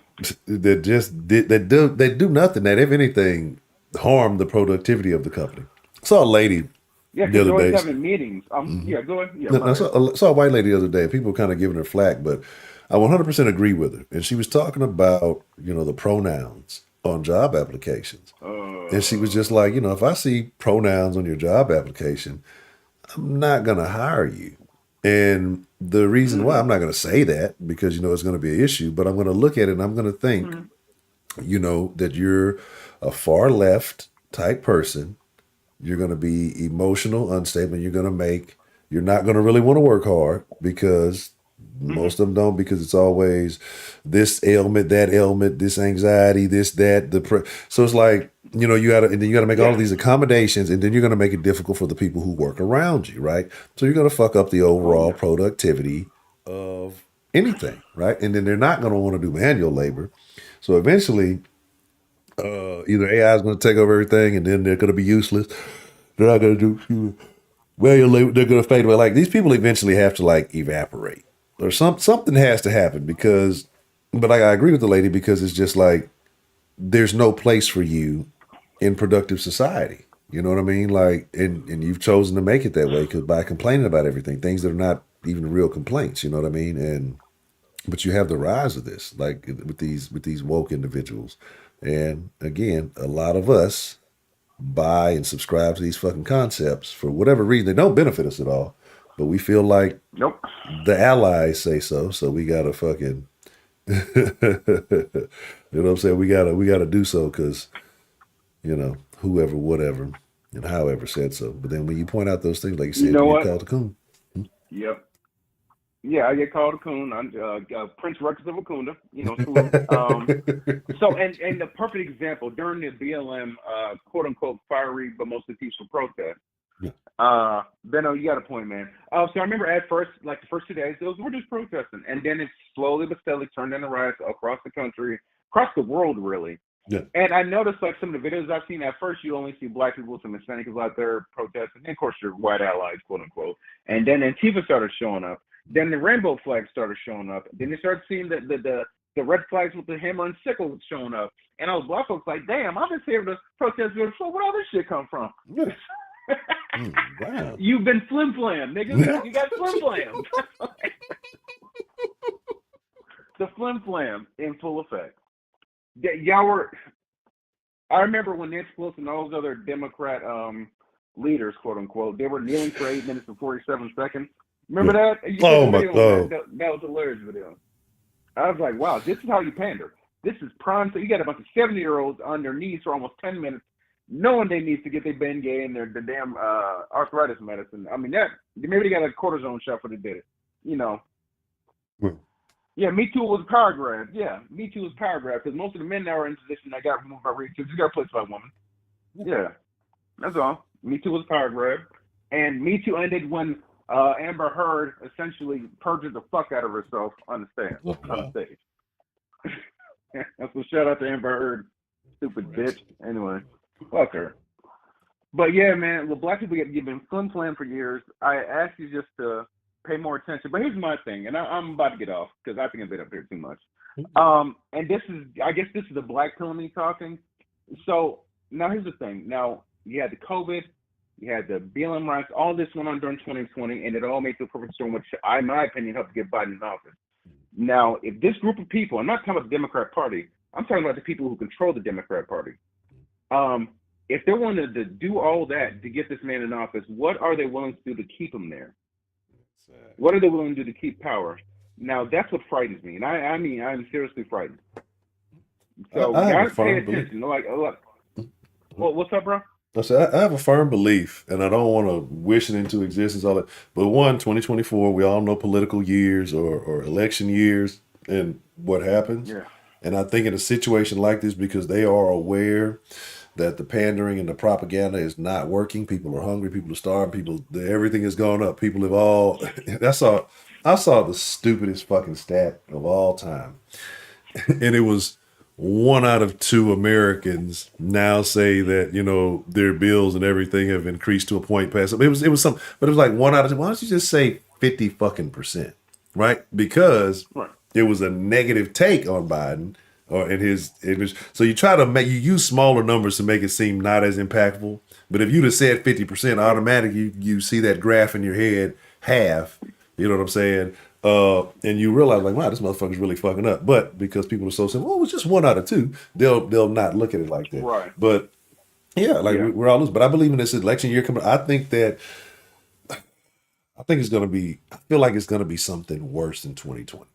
they do nothing that, if anything, harm the productivity of the company. I saw a lady Yeah, the because other they're always day. having meetings. Yeah, go ahead. Yeah, I my bad. saw a white lady the other day. People were kind of giving her flack, but I 100% agree with her. And she was talking about the pronouns on job applications. And she was just like, if I see pronouns on your job application, I'm not going to hire you. And the reason why Mm-hmm. I'm not going to say that, because it's going to be an issue, but I'm going to look at it and I'm going to think, Mm-hmm. that you're a far left type person. You're going to be emotional, unstable. You're not going to really want to work hard, because Mm-hmm. most of them don't, because it's always this ailment, that ailment, this anxiety, this, that, so it's like, and then you got to make all of Yeah. these accommodations, and then you're going to make it difficult for the people who work around you, right? So you're going to fuck up the Oh overall yeah. productivity of anything, right? And then they're not going to want to do manual labor. So eventually, either AI is going to take over everything, and then they're going to be useless. They're not going to do manual labor. They're going to fade away. Like, these people eventually have to like evaporate, or something has to happen, because. But I agree with the lady, because it's just like there's no place for you in productive society. You know what I mean? Like, and you've chosen to make it that way, because by complaining about everything, things that are not even real complaints. You know what I mean? And but you have the rise of this, like with these woke individuals, and again, a lot of us buy and subscribe to these fucking concepts for whatever reason. They don't benefit us at all, but we feel like Nope. the allies say so, so we gotta fucking you know what I'm saying? We gotta do so, because whoever, whatever, and however said so. But then when you point out those things, like you You said, know you get what? called a coon. Yep. Yeah, I get called a coon. I'm Prince Records of Wakunda. Salute. So, and the perfect example during the BLM quote unquote fiery but mostly peaceful protest. Yeah. Benno, you got a point, man. So I remember at first, like the first 2 days, we're just protesting, and then it slowly but steadily turned into riots across the country, across the world, really. Yeah. And I noticed, like, some of the videos I've seen, at first you only see black people, some Hispanic people out there protesting, and of course your white allies, quote unquote. And then Antifa started showing up. Then the rainbow flags started showing up. Then they started seeing the red flags with the hammer and sickle showing up. And all those black folks like, damn, I've been seeing the protest before. Where all this shit come from? Yeah. Wow. You've been flim flam, nigga. You got flim flam. The flim flam in full effect. Y'all were. I remember when Nancy Pelosi and all those other Democrat leaders, quote unquote, they were kneeling for 8 minutes and 47 seconds. Remember that? You saw Oh the my video on god. that was a hilarious video. I was like, wow, this is how you pander. This is prime. So you got a bunch of 70-year-olds on their knees for almost 10 minutes, knowing they need to get their Bengay and their damn arthritis medicine. I mean, that maybe they got a cortisone shot for they did it. Yeah, Me Too was power grab. Yeah, Me Too was power grab, because most of the men that were in position that got removed by rape, just got placed by women. Yeah, that's all. Me Too was power grab. And Me Too ended when Amber Heard essentially perjured the fuck out of herself on the stage. That's a shout out to Amber Heard, stupid bitch. Anyway, fuck her. But yeah, man, the black people you've been flim flam for years. I ask you just to pay more attention. But here's my thing, and I'm about to get off because I think I've been up here too much. And I guess this is the black pill in me talking. So now here's the thing. Now you had the COVID, you had the BLM riots, all this went on during 2020, and it all made the perfect storm, which in my opinion helped get Biden in office. Now, if this group of people, I'm not talking about the Democrat Party, I'm talking about the people who control the Democrat Party. If they're willing to do all that to get this man in office, what are they willing to do to keep him there? What are they willing to do to keep power? Now, that's what frightens me, and I mean, I'm seriously frightened. So, I have a guys, pay firm belief. attention. Like, look, well, what's up, bro? I said I have a firm belief, and I don't want to wish it into existence. All that, but 2024, we all know political years or election years and what happens. Yeah. And I think in a situation like this, because they are aware that the pandering and the propaganda is not working, people are hungry, people are starving, everything has gone up. People have all. I saw the stupidest fucking stat of all time, and it was 1 out of 2 Americans now say that their bills and everything have increased to a point past. It was some, but it was like 1 out of 2. Why don't you just say 50 fucking percent, right? Because Right. it was a negative take on Biden or in his image. So you try to make you use smaller numbers to make it seem not as impactful. But if you'd have said 50%, automatically you see that graph in your head half. You know what I'm saying? And you realize like, wow, this motherfucker's really fucking up. But because people are so simple, well, it was just 1 out of 2. They'll not look at it like that. Right. But yeah, like Yeah. we're all losing. But I believe in this election year coming. I think it's gonna be. I feel like it's gonna be something worse than 2020,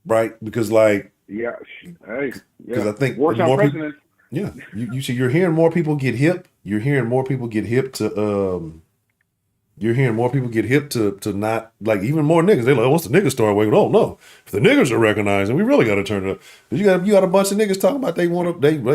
right? Because Yeah. Hey. I Yeah. think Wartime more people. president. Yeah, you see, you're hearing more people get hip. You're hearing more people get hip to You're hearing more people get hip to not like even more niggas. They're like, once the niggas start waking, oh no, if the niggas are recognizing, we really got to turn it up. You got a bunch of niggas talking about they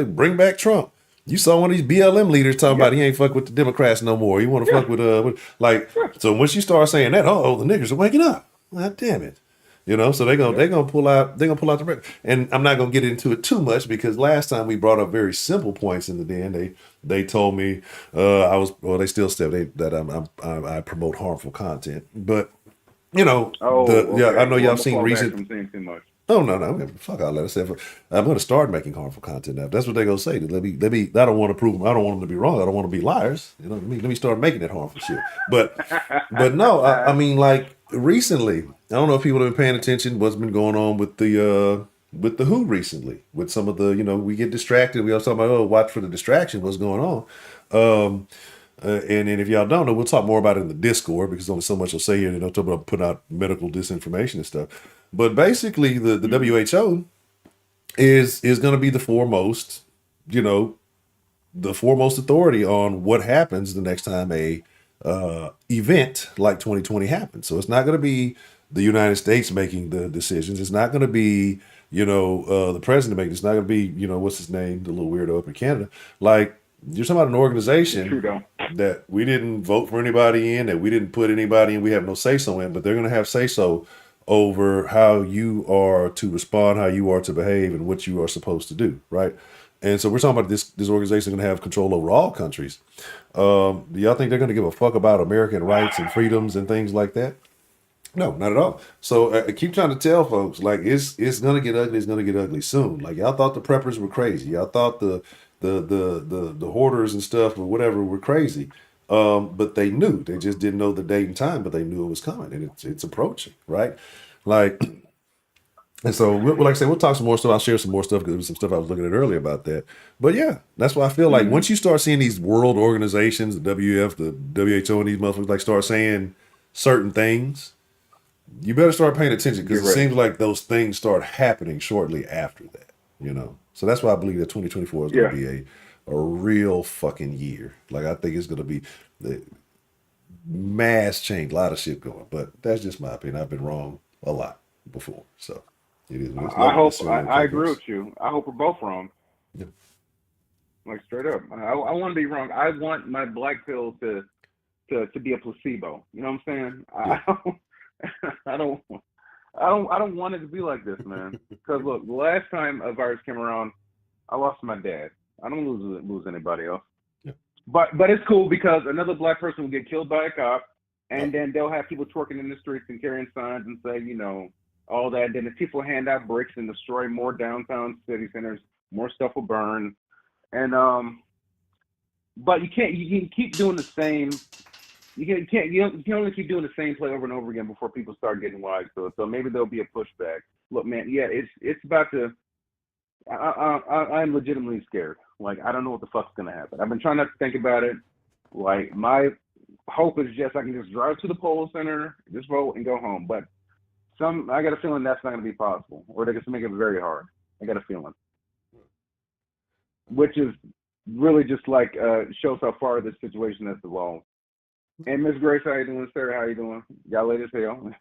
bring back Trump. You saw one of these BLM leaders talking about Yep. he ain't fuck with the Democrats no more. He want to Yeah. fuck with like. So once you start saying that, oh the niggas are waking up. God damn it. So Yep. they're gonna pull out the record. And I'm not gonna get into it too much because last time we brought up very simple points in the den. They told me they still said that I promote harmful content. But Oh, I okay. know Well, y'all I'm gonna seen fall back recent. from saying too much. Oh no, fuck all that. I said I'm gonna start making harmful content now. That's what they're gonna say. Let me. I don't want to prove them. I don't want them to be wrong. I don't want to be liars. Let me start making that harmful shit. But no, I mean like recently, I don't know if people have been paying attention. What's been going on with the Who recently? With some of the we get distracted. We all talk about watch for the distraction. What's going on? Um, and if y'all don't know, we'll talk more about it in the Discord because there's only so much I'll say here. They don't talk about putting out medical disinformation and stuff. But basically, the Hmm. WHO is going to be you know, the foremost authority on what happens the next time a event like 2020 happens. So it's not going to be the United States making the decisions. It's not going to be the president making. It's not going to be what's his name, the little weirdo up in Canada. Like you're talking about an organization Trudeau. that we didn't vote for anybody in, that we didn't put anybody in, we have no say so in, but they're going to have say so over how you are to respond, how you are to behave, and what you are supposed to do, right? And so we're talking about this organization going to have control over all countries. Do y'all think they're going to give a fuck about American rights and freedoms and things like that? No, not at all. So I keep trying to tell folks like it's gonna get ugly. It's gonna get ugly soon. Like y'all thought the preppers were crazy. Y'all thought the hoarders and stuff or whatever were crazy. But they knew. They just didn't know the date and time, but they knew it was coming and it's approaching, right? Like and so, like I said, we'll talk some more stuff. I'll share some more stuff because there was some stuff I was looking at earlier about that. But yeah, that's why I feel like Hmm. once you start seeing these world organizations, the WF, the WHO, and these motherfuckers like start saying certain things, you better start paying attention Get because it ready. seems like those things start happening shortly after that. So that's why I believe that 2024 is going to Yeah. be a real fucking year. Like I think it's going to be the mass change, a lot of shit going. But that's just my opinion. I've been wrong a lot before, so it is. It's I never hope necessarily on I agree purpose. with you. I hope we're both wrong. Yeah. Like straight up. I want to be wrong. I want my black pill to be a placebo. You know what I'm saying? Yeah. I don't I don't want it to be like this, man. Because look, the last time a virus came around, I lost my dad. I don't lose anybody else. Yeah. But it's cool because another black person will get killed by a cop, and No. then they'll have people twerking in the streets and carrying signs and say, all that. Then the people hand out bricks and destroy more downtown city centers. More stuff will burn, and but you can keep doing the same. You can only keep doing the same play over and over again before people start getting wise to it. So maybe there'll be a pushback. Look, man, yeah, it's about to. I'm legitimately scared. Like I don't know what the fuck's gonna happen. I've been trying not to think about it. Like my hope is just I can just drive to the poll center, just vote, and go home. But I got a feeling that's not gonna be possible, or they're gonna make it very hard. I got a feeling, which is really just like shows how far this situation has evolved. And Miss Grace, how you doing? Sarah, how you doing? Y'all late as hell.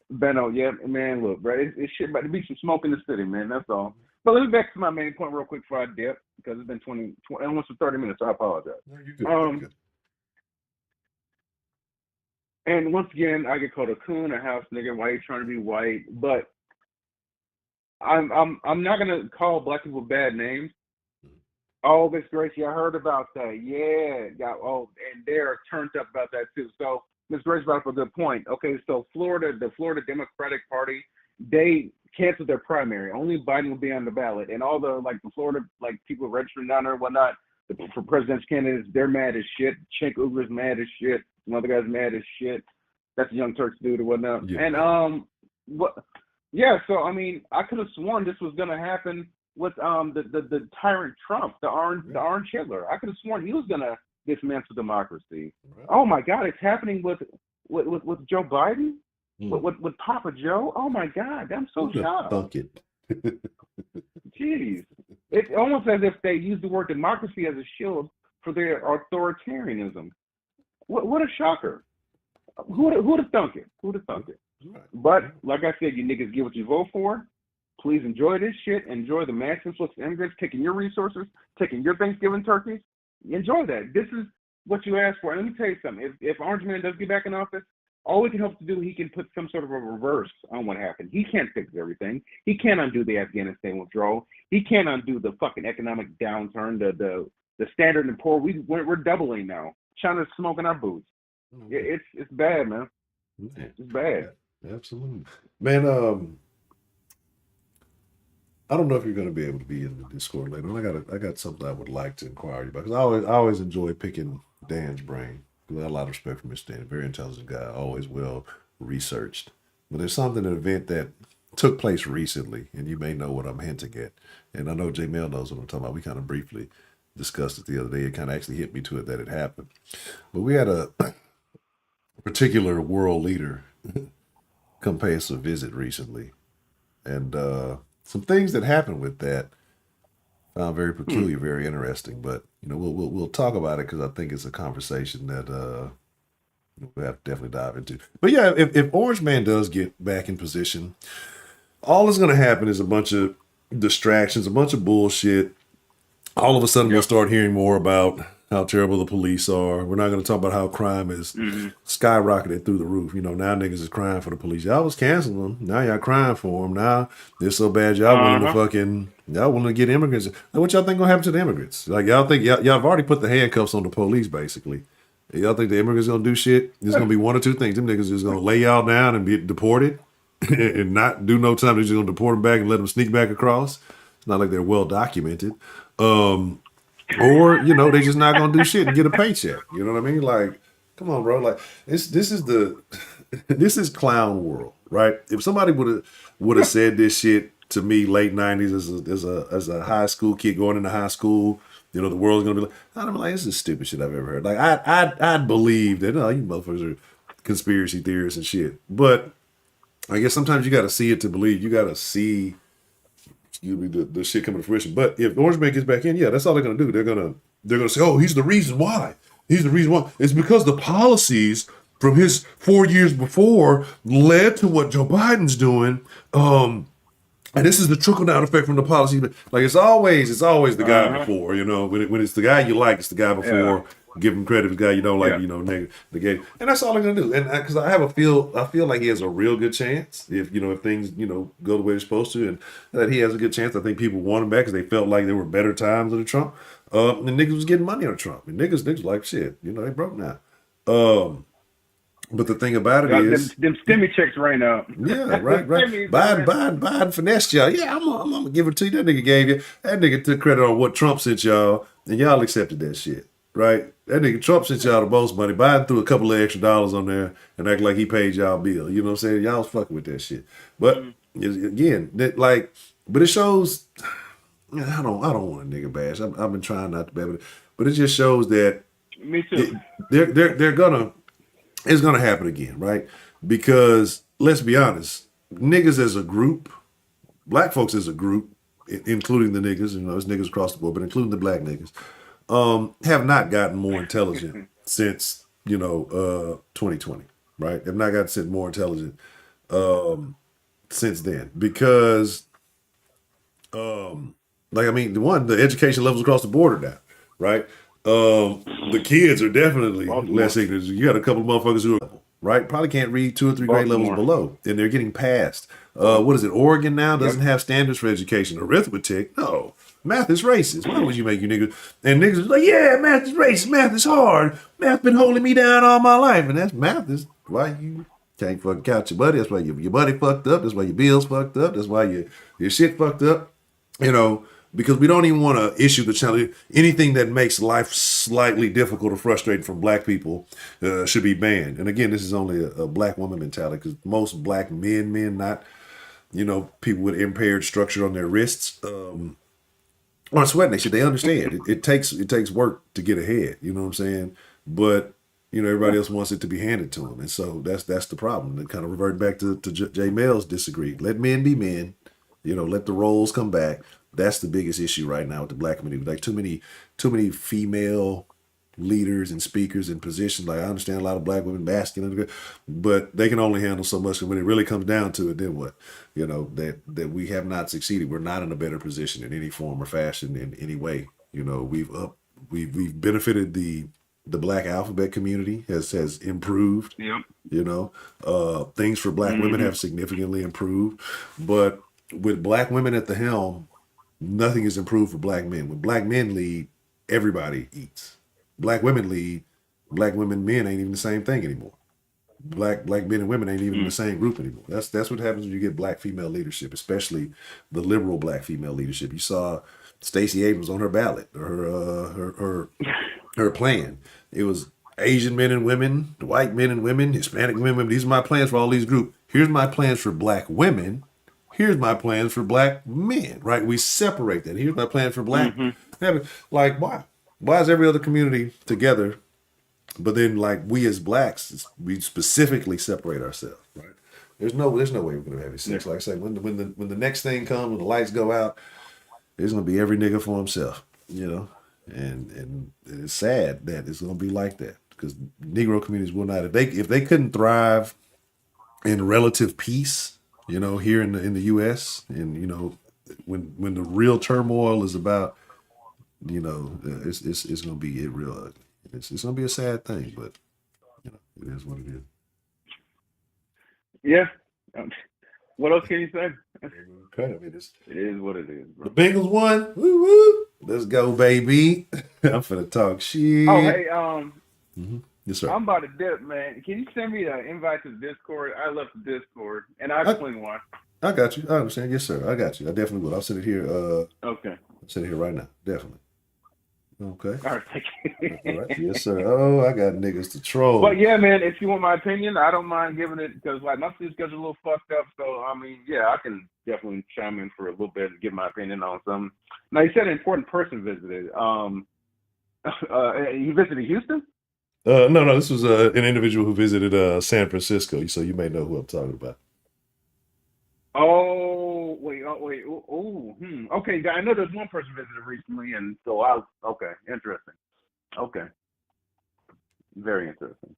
Benno, yeah, man, look, bro, it's shit about to be some smoke in the city, man. That's all. But let me back to my main point real quick before I dip, because it's been 20 almost 30 minutes, so I apologize. No, you good. And once again, I get called a coon, a house nigga. Why you trying to be white? But I'm not gonna call black people bad names. Oh, Miss Gracie, I heard about that. Yeah, and they're turned up about that too. So Miss Gracie brought up a good point. Okay, so the Florida Democratic Party, they canceled their primary. Only Biden will be on the ballot, and all the Florida people registering down there and whatnot for presidential candidates, they're mad as shit. Cenk Uger's mad as shit. Some other guy's mad as shit. That's a Young Turks dude or whatnot. Yeah. And what? Yeah. So I mean, I could have sworn this was gonna happen with the tyrant Trump, the orange Hitler. I could have sworn he was gonna dismantle democracy. Right. Oh my God, it's happening with Joe Biden, with Papa Joe. Oh my God, I'm so shocked. Thunk it. Jeez, it's almost as if they use the word democracy as a shield for their authoritarianism. What a shocker! Who'd have thunk it? Who'd have thunk it? Right. But like I said, you niggas get what you vote for. Please enjoy this shit. Enjoy the mass influx of immigrants taking your resources, taking your Thanksgiving turkeys. Enjoy that. This is what you asked for. And let me tell you something. If Orange Man does get back in office, all we can hope to do, he can put some sort of a reverse on what happened. He can't fix everything. He can't undo the Afghanistan withdrawal. He can't undo the fucking economic downturn, the Standard and Poor. We're doubling now. China's smoking our boots. It's bad, man. It's bad. Absolutely, man. I don't know if you're going to be able to be in the Discord later. I got something I would like to inquire you about, because I always enjoy picking Dan's brain. I have a lot of respect for Mr. Dan, very intelligent guy, always well researched. But there's an event that took place recently, and you may know what I'm hinting at. And I know J Mel knows what I'm talking about. We kind of briefly discussed it the other day. It kind of actually hit me to it that it happened. But we had a particular world leader come pay us a visit recently, and some things that happened with that found very peculiar, very interesting. But we'll talk about it, because I think it's a conversation that we'll have to definitely dive into. But yeah, if Orange Man does get back in position, all that's going to happen is a bunch of distractions, a bunch of bullshit. All of a sudden, we'll start hearing more about how terrible the police are. We're not going to talk about how crime is skyrocketed through the roof. Now niggas is crying for the police. Y'all was canceling them. Now y'all crying for them. Now they're so bad. Y'all wanting to get immigrants. What y'all think gonna happen to the immigrants? Like, y'all think y'all have already put the handcuffs on the police, basically. Y'all think the immigrants gonna do shit? There's gonna be one or two things. Them niggas is gonna lay y'all down and be deported and not do no time. They're just gonna deport them back and let them sneak back across. It's not like they're well documented. Or, they just not gonna do shit and get a paycheck. You know what I mean? Like, come on, bro. Like, this is clown world, right? If somebody would have said this shit to me late 90s as a high school kid going into high school, the world's gonna be like, I'd be like, this is stupid shit I've ever heard. Like, I'd believe that, you motherfuckers are conspiracy theorists and shit. But I guess sometimes you gotta see it to believe. You gotta see the shit coming to fruition. But if Orange Man gets back in, yeah, that's all they're gonna do. They're gonna say, oh, he's the reason why. He's the reason why. It's because the policies from his 4 years before led to what Joe Biden's doing. And this is the trickle down effect from the policy. Like, it's always the guy before. When it's the guy you like, it's the guy before. Yeah. Give him credit. The guy you don't like, negate. And that's all they're gonna do. And because I feel like he has a real good chance if things go the way they're supposed to, and that he has a good chance. I think people want him back because they felt like there were better times under Trump. And niggas was getting money on Trump. And niggas like shit. They broke now. But the thing about it is, them stimmy checks right now. Yeah, right. Biden finessed y'all. Yeah, I'm gonna give it to you. That nigga gave you. That nigga took credit on what Trump sent y'all, and y'all accepted that shit. Right? That nigga Trump sent y'all the most money. Biden threw a couple of extra dollars on there and act like he paid y'all bill. You know what I'm saying? Y'all was fucking with that shit. But again, but it shows. I don't want a nigga bash. I've been trying not to bash, but it just shows that. Me too. It's gonna happen again, right? Because let's be honest, niggas as a group, black folks as a group, including the niggas, it's niggas across the board, but including the black niggas, have not gotten more intelligent since 2020, right? Have not gotten more intelligent since then because like I mean, the education levels across the border now, right? The kids are definitely less Baltimore. ignorant. You got a couple of motherfuckers who are right, probably can't read 2 or 3 grade levels Baltimore. below, and they're getting passed. Bal- What is it? Oregon now Yep. doesn't have standards for education. Arithmetic, no. Math is racist. Why would you make you niggas? And niggas is like, yeah, math is racist. Math is hard. Math been holding me down all my life, and that's math is why you can't fucking count your buddy. That's why your buddy fucked up. That's why your bills fucked up. That's why your shit fucked up. Because we don't even want to issue the challenge. Anything that makes life slightly difficult or frustrating for black people should be banned. And again, this is only a black woman mentality because most black men, not people with impaired structure on their wrists, aren't sweating that shit. They understand it takes work to get ahead. You know what I'm saying? But everybody else wants it to be handed to them, and so that's the problem. It kind of revert back to J. Mel's disagree. Let men be men. Let the roles come back. That's the biggest issue right now with the black community. Like too many female leaders and speakers in positions. Like I understand a lot of black women masculine, but they can only handle so much. And when it really comes down to it, then what? That we have not succeeded. We're not in a better position in any form or fashion in any way. We've benefited the black alphabet community has improved. Yep. Things for black women have significantly improved, but with black women at the helm, nothing is improved for black men. When black men lead, everybody eats. Black women lead, black women men ain't even the same thing anymore. Black men and women ain't even in the same group anymore. That's what happens when you get black female leadership, especially the liberal black female leadership. You saw Stacey Abrams on her ballot or her plan. It was Asian men and women, white men and women, Hispanic women. These are my plans for all these groups. Here's my plans for black women. Here's my plans for black men, right? We separate that. Here's my plan for black. Like, why? Why is every other community together, but then like we as blacks, we specifically separate ourselves, right? There's no way we're gonna have sex. Like I say, when the next thing comes, when the lights go out, there's gonna be every nigga for himself, and it's sad that it's gonna be like that because Negro communities will not if they couldn't thrive in relative peace, here in the U.S. and when the real turmoil is about, it's gonna be real ugly. It's gonna be a sad thing, but it is what it is. Yeah. What else can you say? Okay, I mean It is what it is, the bro. Bengals won. Woo woo! Let's go, baby. I'm finna talk shit. Oh, hey, Yes, sir. I'm about to dip, man. Can you send me the invite to the Discord? I left the Discord, and I'll I, explain why. I got you. I understand. Yes, sir. I got you. I definitely will. I'll send it here. Okay. I'll send it here right now. Definitely. Okay. All right, thank you. All right. Yes, sir. Oh, I got niggas to troll. But yeah, man, if you want my opinion, I don't mind giving it because like my sleep schedule's a little fucked up. So I mean, yeah, I can definitely chime in for a little bit and give my opinion on something. Now you said an important person visited. You visited Houston? No. This was an individual who visited San Francisco, so you may know who I'm talking about. Oh wait. Okay, I know there's one person visited recently, and so okay, interesting. Okay, very interesting.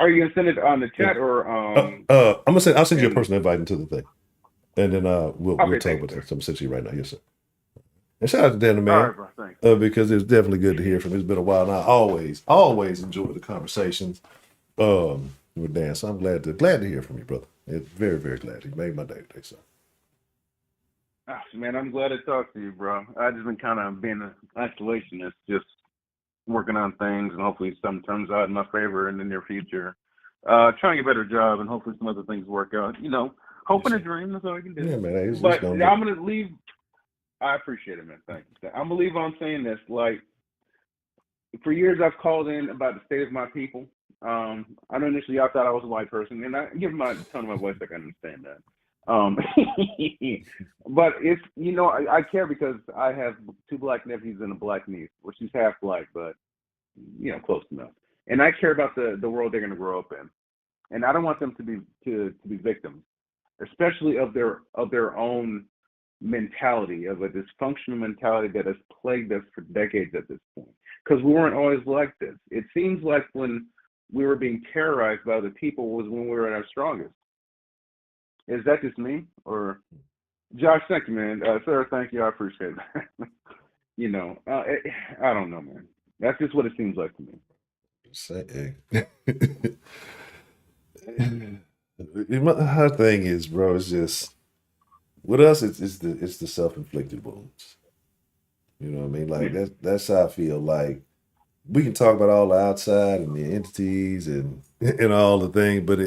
Are you gonna send it on the chat or I'm gonna I'll send you a personal invite into the thing, and then we'll Okay, talk thanks, about that. sir. I'm sending you right now. Yes, sir. And shout out to Dan the All man. right, bro. Thanks. Because it's definitely good to hear from him. It's been a while, and I always enjoy the conversations with Dan. So I'm glad to hear from you, brother. It's very, very glad. You made my day today, sir. Man, I'm glad to talk to you, bro. I just been kind of being an isolationist, just working on things, and hopefully something turns out in my favor in the near future. Trying to get a better job, and hopefully some other things work out. Hoping and dream. That's all I can do. Yeah, man. It's But gonna I'm gonna leave. I appreciate it, man. Thank you. I'm gonna leave on saying this. Like, for years, I've called in about the state of my people. I know initially I thought I was a white person, and I give my tone of my voice, I can understand that. But it's I care because I have 2 black nephews and a black niece. Well, she's half black, but close enough. And I care about the world they're gonna grow up in, and I don't want them to be victims, especially of their own mentality, of a dysfunctional mentality that has plagued us for decades at this point. Because we weren't always like this. It seems like when we were being terrorized by other people was when we were at our strongest. Is that just me? Or Josh, thank you, man. Sarah, thank you. I appreciate it. I don't know, man. That's just what it seems like to me. Say, her thing is, bro, it's just with us. It's the self-inflicted wounds. You know what I mean? Like that's how I feel. Like we can talk about all the outside and the entities and all the things, but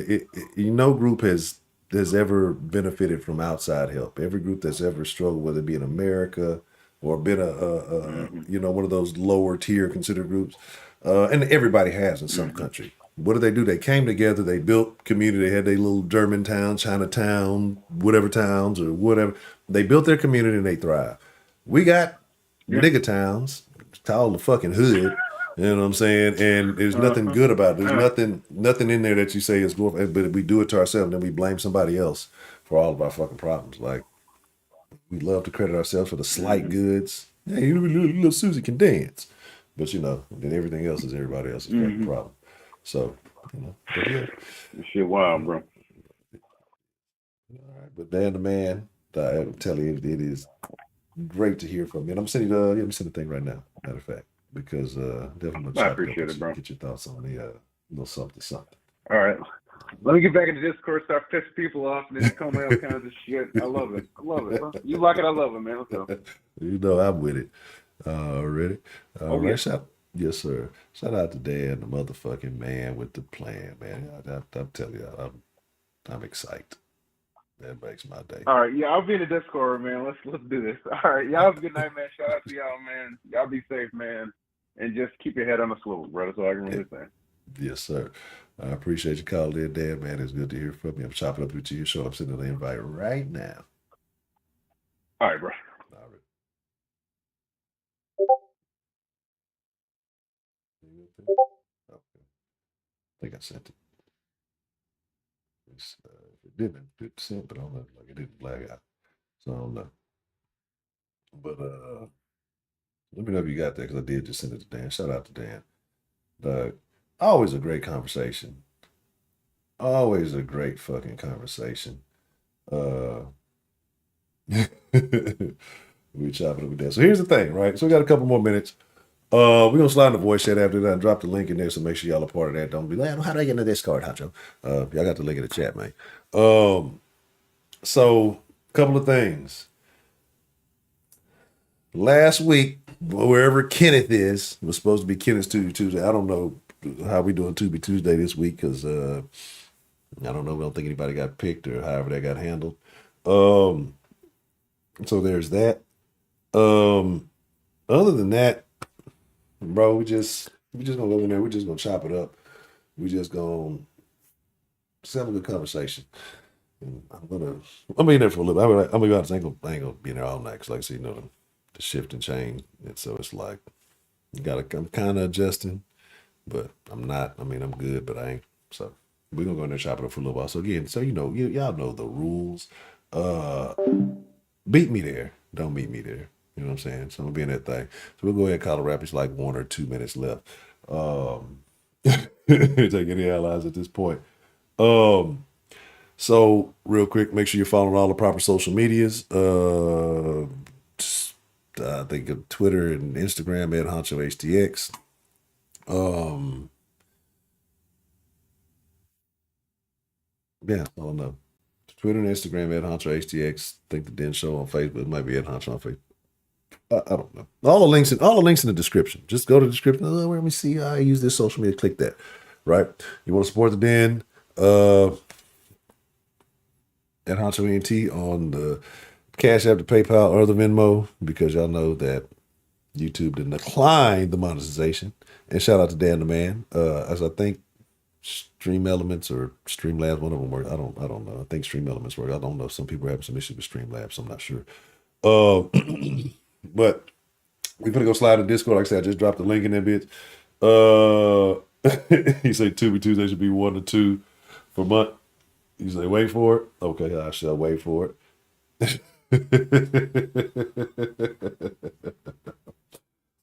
no group has ever benefited from outside help. Every group that's ever struggled, whether it be in America or been one of those lower tier considered groups, and everybody has in some country. What did they do? They came together. They built community. They had their little German town, Chinatown, whatever towns or whatever. They built their community and they thrive. We got nigga towns, called the fucking hood. You know what I'm saying? And there's nothing good about it. There's nothing in there that you say is glorified, but we do it to ourselves and then we blame somebody else for all of our fucking problems. Like we love to credit ourselves for the slight goods. Hey, little Susie can dance. But then everything else is everybody else's fucking problem. So, but yeah. This shit wild, bro. All right, but Dan the man, I'm telling you, it is great to hear from you. And I'm sending the thing right now, matter of fact. Because definitely I appreciate it, bro. Get your thoughts on the little something. All right. Let me get back into Discord, start pissing people off, and then call me all kinds of shit. I love it. Bro. You like it, I love it, man. Let's go. I'm with it. Ready? All right. Yeah. Yes, sir. Shout out to Dan, the motherfucking man with the plan, man. I'm telling you, I'm excited. That makes my day. All right, yeah, I'll be in the Discord, man. Let's do this. All right, y'all have a good night, man. Shout out to y'all, man. Y'all be safe, man, and just keep your head on the swivel, bro. That's all I can really say. Yes, sir. I appreciate you calling in, Dan, man. It's good to hear from you. I'm chopping up with you. I'm sending the invite right now. All right, bro. All right. Okay. I think I sent it. It didn't send, but I don't know. Like it didn't flag out. So I don't know. But let me know if you got that because I did just send it to Dan. Shout out to Dan. Always a great conversation. Always a great fucking conversation. We chopping up with that. So here's the thing, right? So we got a couple more minutes. We're gonna slide in the voice chat after that and drop the link in there, so make sure y'all are part of that. Don't be like, how do I get into Discord, Hacho? Y'all got the link in the chat, man. So a couple of things. Last week, wherever Kenneth is, it was supposed to be Kenneth's Tuesday. I don't know how we doing Tuesday this week because I don't know. We don't think anybody got picked or however that got handled. So there's that. Other than that, bro, we just gonna go in there. We're just gonna chop it up. We just gonna have a good conversation. And I'm be in there for a little bit. I'm gonna be honest, I ain't gonna be in there all night because, like I said, the shift and change, and so it's like I'm kind of adjusting, but I'm not. I mean, I'm good, but I ain't. So we're gonna go in there and chop it up for a little while. So again, y'all know the rules. Beat me there. Don't meet me there. You know what I'm saying? So I'm gonna be in that thing. So we'll go ahead and call a wrap. It's like 1 or 2 minutes left. Take any allies at this point. So real quick, make sure you're following all the proper social medias. I think of Twitter and Instagram at Honcho HTX. Yeah, I don't know. Twitter and Instagram at Honcho HTX. I think the Den Show on Facebook. It might be at Honcho on Facebook. I don't know. All the links in the description. Just go to the description. Let me see how I use this social media. Click that. Right. You want to support the Den? At Honcho ENT on the Cash App, the PayPal, or the Venmo, because y'all know that YouTube didn't decline the monetization. And shout out to Dan the Man. As I think Stream Elements or Streamlabs, one of them work. I don't know. I think Stream Elements work. I don't know. Some people are having some issues with Streamlabs, so I'm not sure. But we're gonna go slide in Discord. Like I said, I just dropped the link in that bitch. He said Tuesday should be 1 to 2 per month. You say wait for it. Okay, I shall wait for it.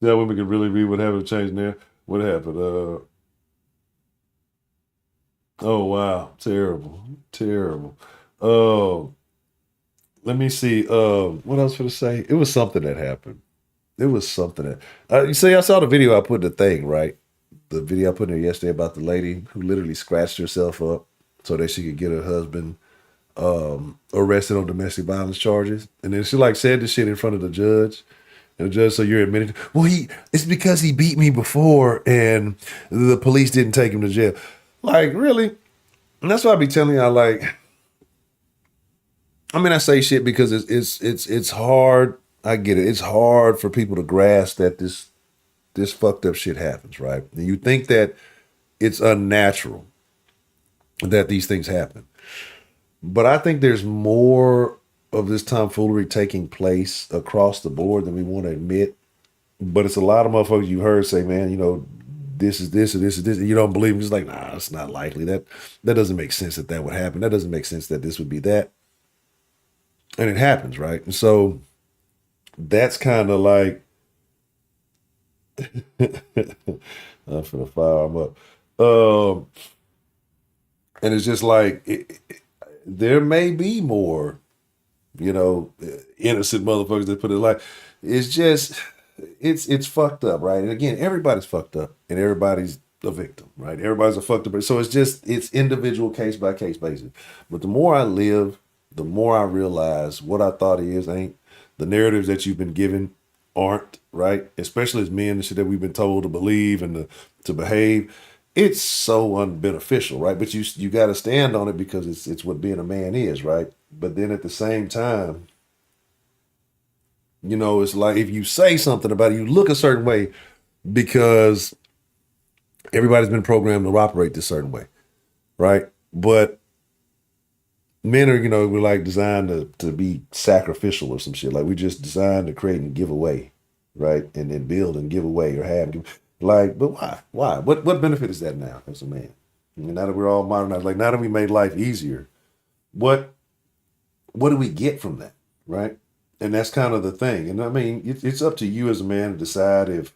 That woman can really be what happened changed there. What happened? Oh wow, terrible, terrible. Uh, let me see. What else for to say? It was something that happened. It was something that you see. I saw the video I put in the thing, right? The video I put in there yesterday about the lady who literally scratched herself up so that she could get her husband arrested on domestic violence charges, and then she like said this shit in front of the judge. And the judge, so you're admitting, well, it's because he beat me before and the police didn't take him to jail. Like, really? And that's why I be telling y'all, like, I mean, I say shit because it's hard. I get it. It's hard for people to grasp that this fucked up shit happens, right? And you think that it's unnatural that these things happen. But I think there's more of this tomfoolery taking place across the board than we want to admit. But it's a lot of motherfuckers you heard say, man, this is this or this is this. And you don't believe them. It's like, nah, it's not likely. That doesn't make sense that would happen. That doesn't make sense that this would be that. And it happens, right? And so that's kind of like, I'm finna fire them up. Um, and it's just like, there may be more, innocent motherfuckers that put it like, it's just, it's fucked up, right? And again, everybody's fucked up and everybody's a victim, right? Everybody's a fucked up. So it's individual case by case basis. But the more I live, the more I realize what I thought is ain't. The narratives that you've been given aren't, right? Especially as men, the shit that we've been told to believe and to behave. It's so unbeneficial, right? But you got to stand on it because it's what being a man is, right? But then at the same time, it's like if you say something about it, you look a certain way because everybody's been programmed to operate this certain way, right? But men are, we're like designed to be sacrificial or some shit. Like we just designed to create and give away, right? And then build and give away or have. Like, but why? Why? What benefit is that now as a man? I mean, now that we're all modernized, like now that we made life easier, what do we get from that, right? And that's kind of the thing. And I mean, it's up to you as a man to decide if,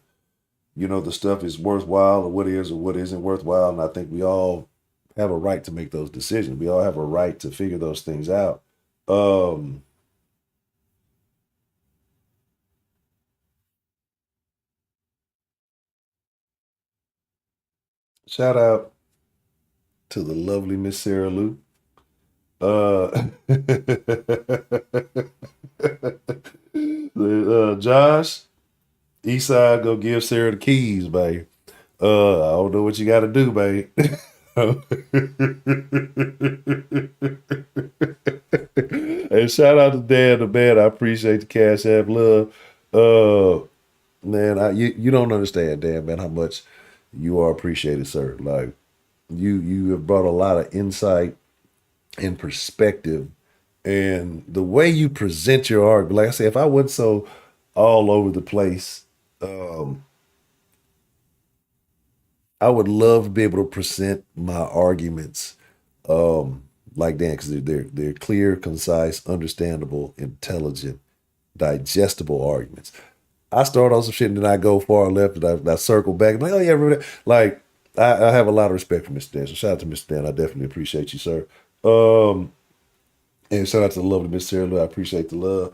the stuff is worthwhile or what is or what isn't worthwhile. And I think we all have a right to make those decisions. We all have a right to figure those things out. Shout out to the lovely Miss Sarah Lou. Josh, Eastside, go give Sarah the keys, babe. I don't know what you got to do, babe. And shout out to Dan the man. I appreciate the Cash App love. Man, you don't understand, Dan, man, how much you are appreciated, sir. Like you have brought a lot of insight and perspective, and the way you present your art. Like I said, if I wasn't so all over the place, um, I would love to be able to present my arguments like Dan because they're clear, concise, understandable, intelligent, digestible arguments. I start on some shit and then I go far left and I circle back and like, oh yeah, remember that? Like I have a lot of respect for Mr. Dan. So shout out to Mr. Dan. I definitely appreciate you, sir. And shout out to the lovely Miss Sarah Lou. I appreciate the love.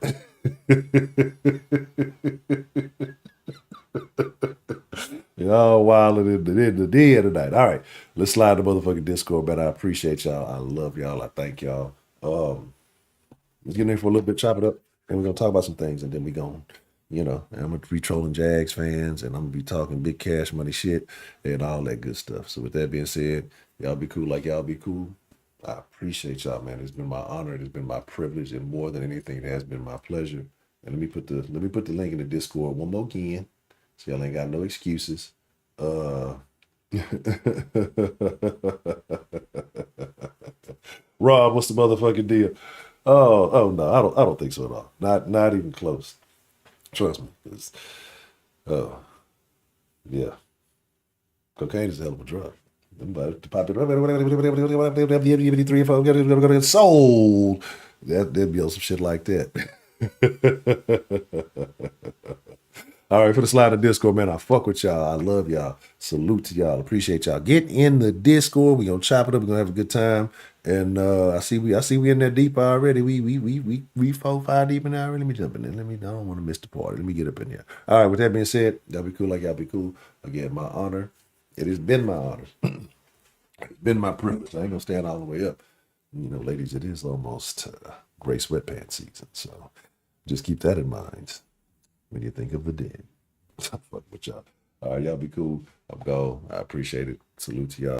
Y'all wild in the day of the night. All right, let's slide the motherfucking Discord, man. I appreciate y'all. I love y'all. I thank y'all. Let's get in there for a little bit, chop it up, and we're gonna talk about some things, and then we going, and I'm gonna be trolling Jags fans, and I'm gonna be talking big cash money shit and all that good stuff. So with that being said, y'all be cool like y'all be cool. I appreciate y'all, man. It's been my honor. It's been my privilege, and more than anything, it has been my pleasure. And let me put the link in the Discord one more again, so y'all ain't got no excuses. Rob, what's the motherfucking deal? Oh no, I don't think so at all. Not even close. Trust me. Oh yeah, cocaine is a hell of a drug. Sold. That'd be on some shit like that. All right, for the slide of Discord, man, I fuck with y'all. I love y'all. Salute to y'all. Appreciate y'all. Get in the Discord. We gonna chop it up. We gonna have a good time. And I see we in there deep already. We 4-5 deep in there already. Let me jump in there. I don't want to miss the party. Let me get up in there. All right. With that being said, y'all be cool like y'all be cool. Again, my honor. It has been my honor. It's been my privilege. I ain't gonna stand all the way up. You know, ladies, it is almost gray sweatpants season. So just keep that in mind when you think of the dead. Fuck with y'all. All right, y'all be cool. I'm gone. I appreciate it. Salute to y'all.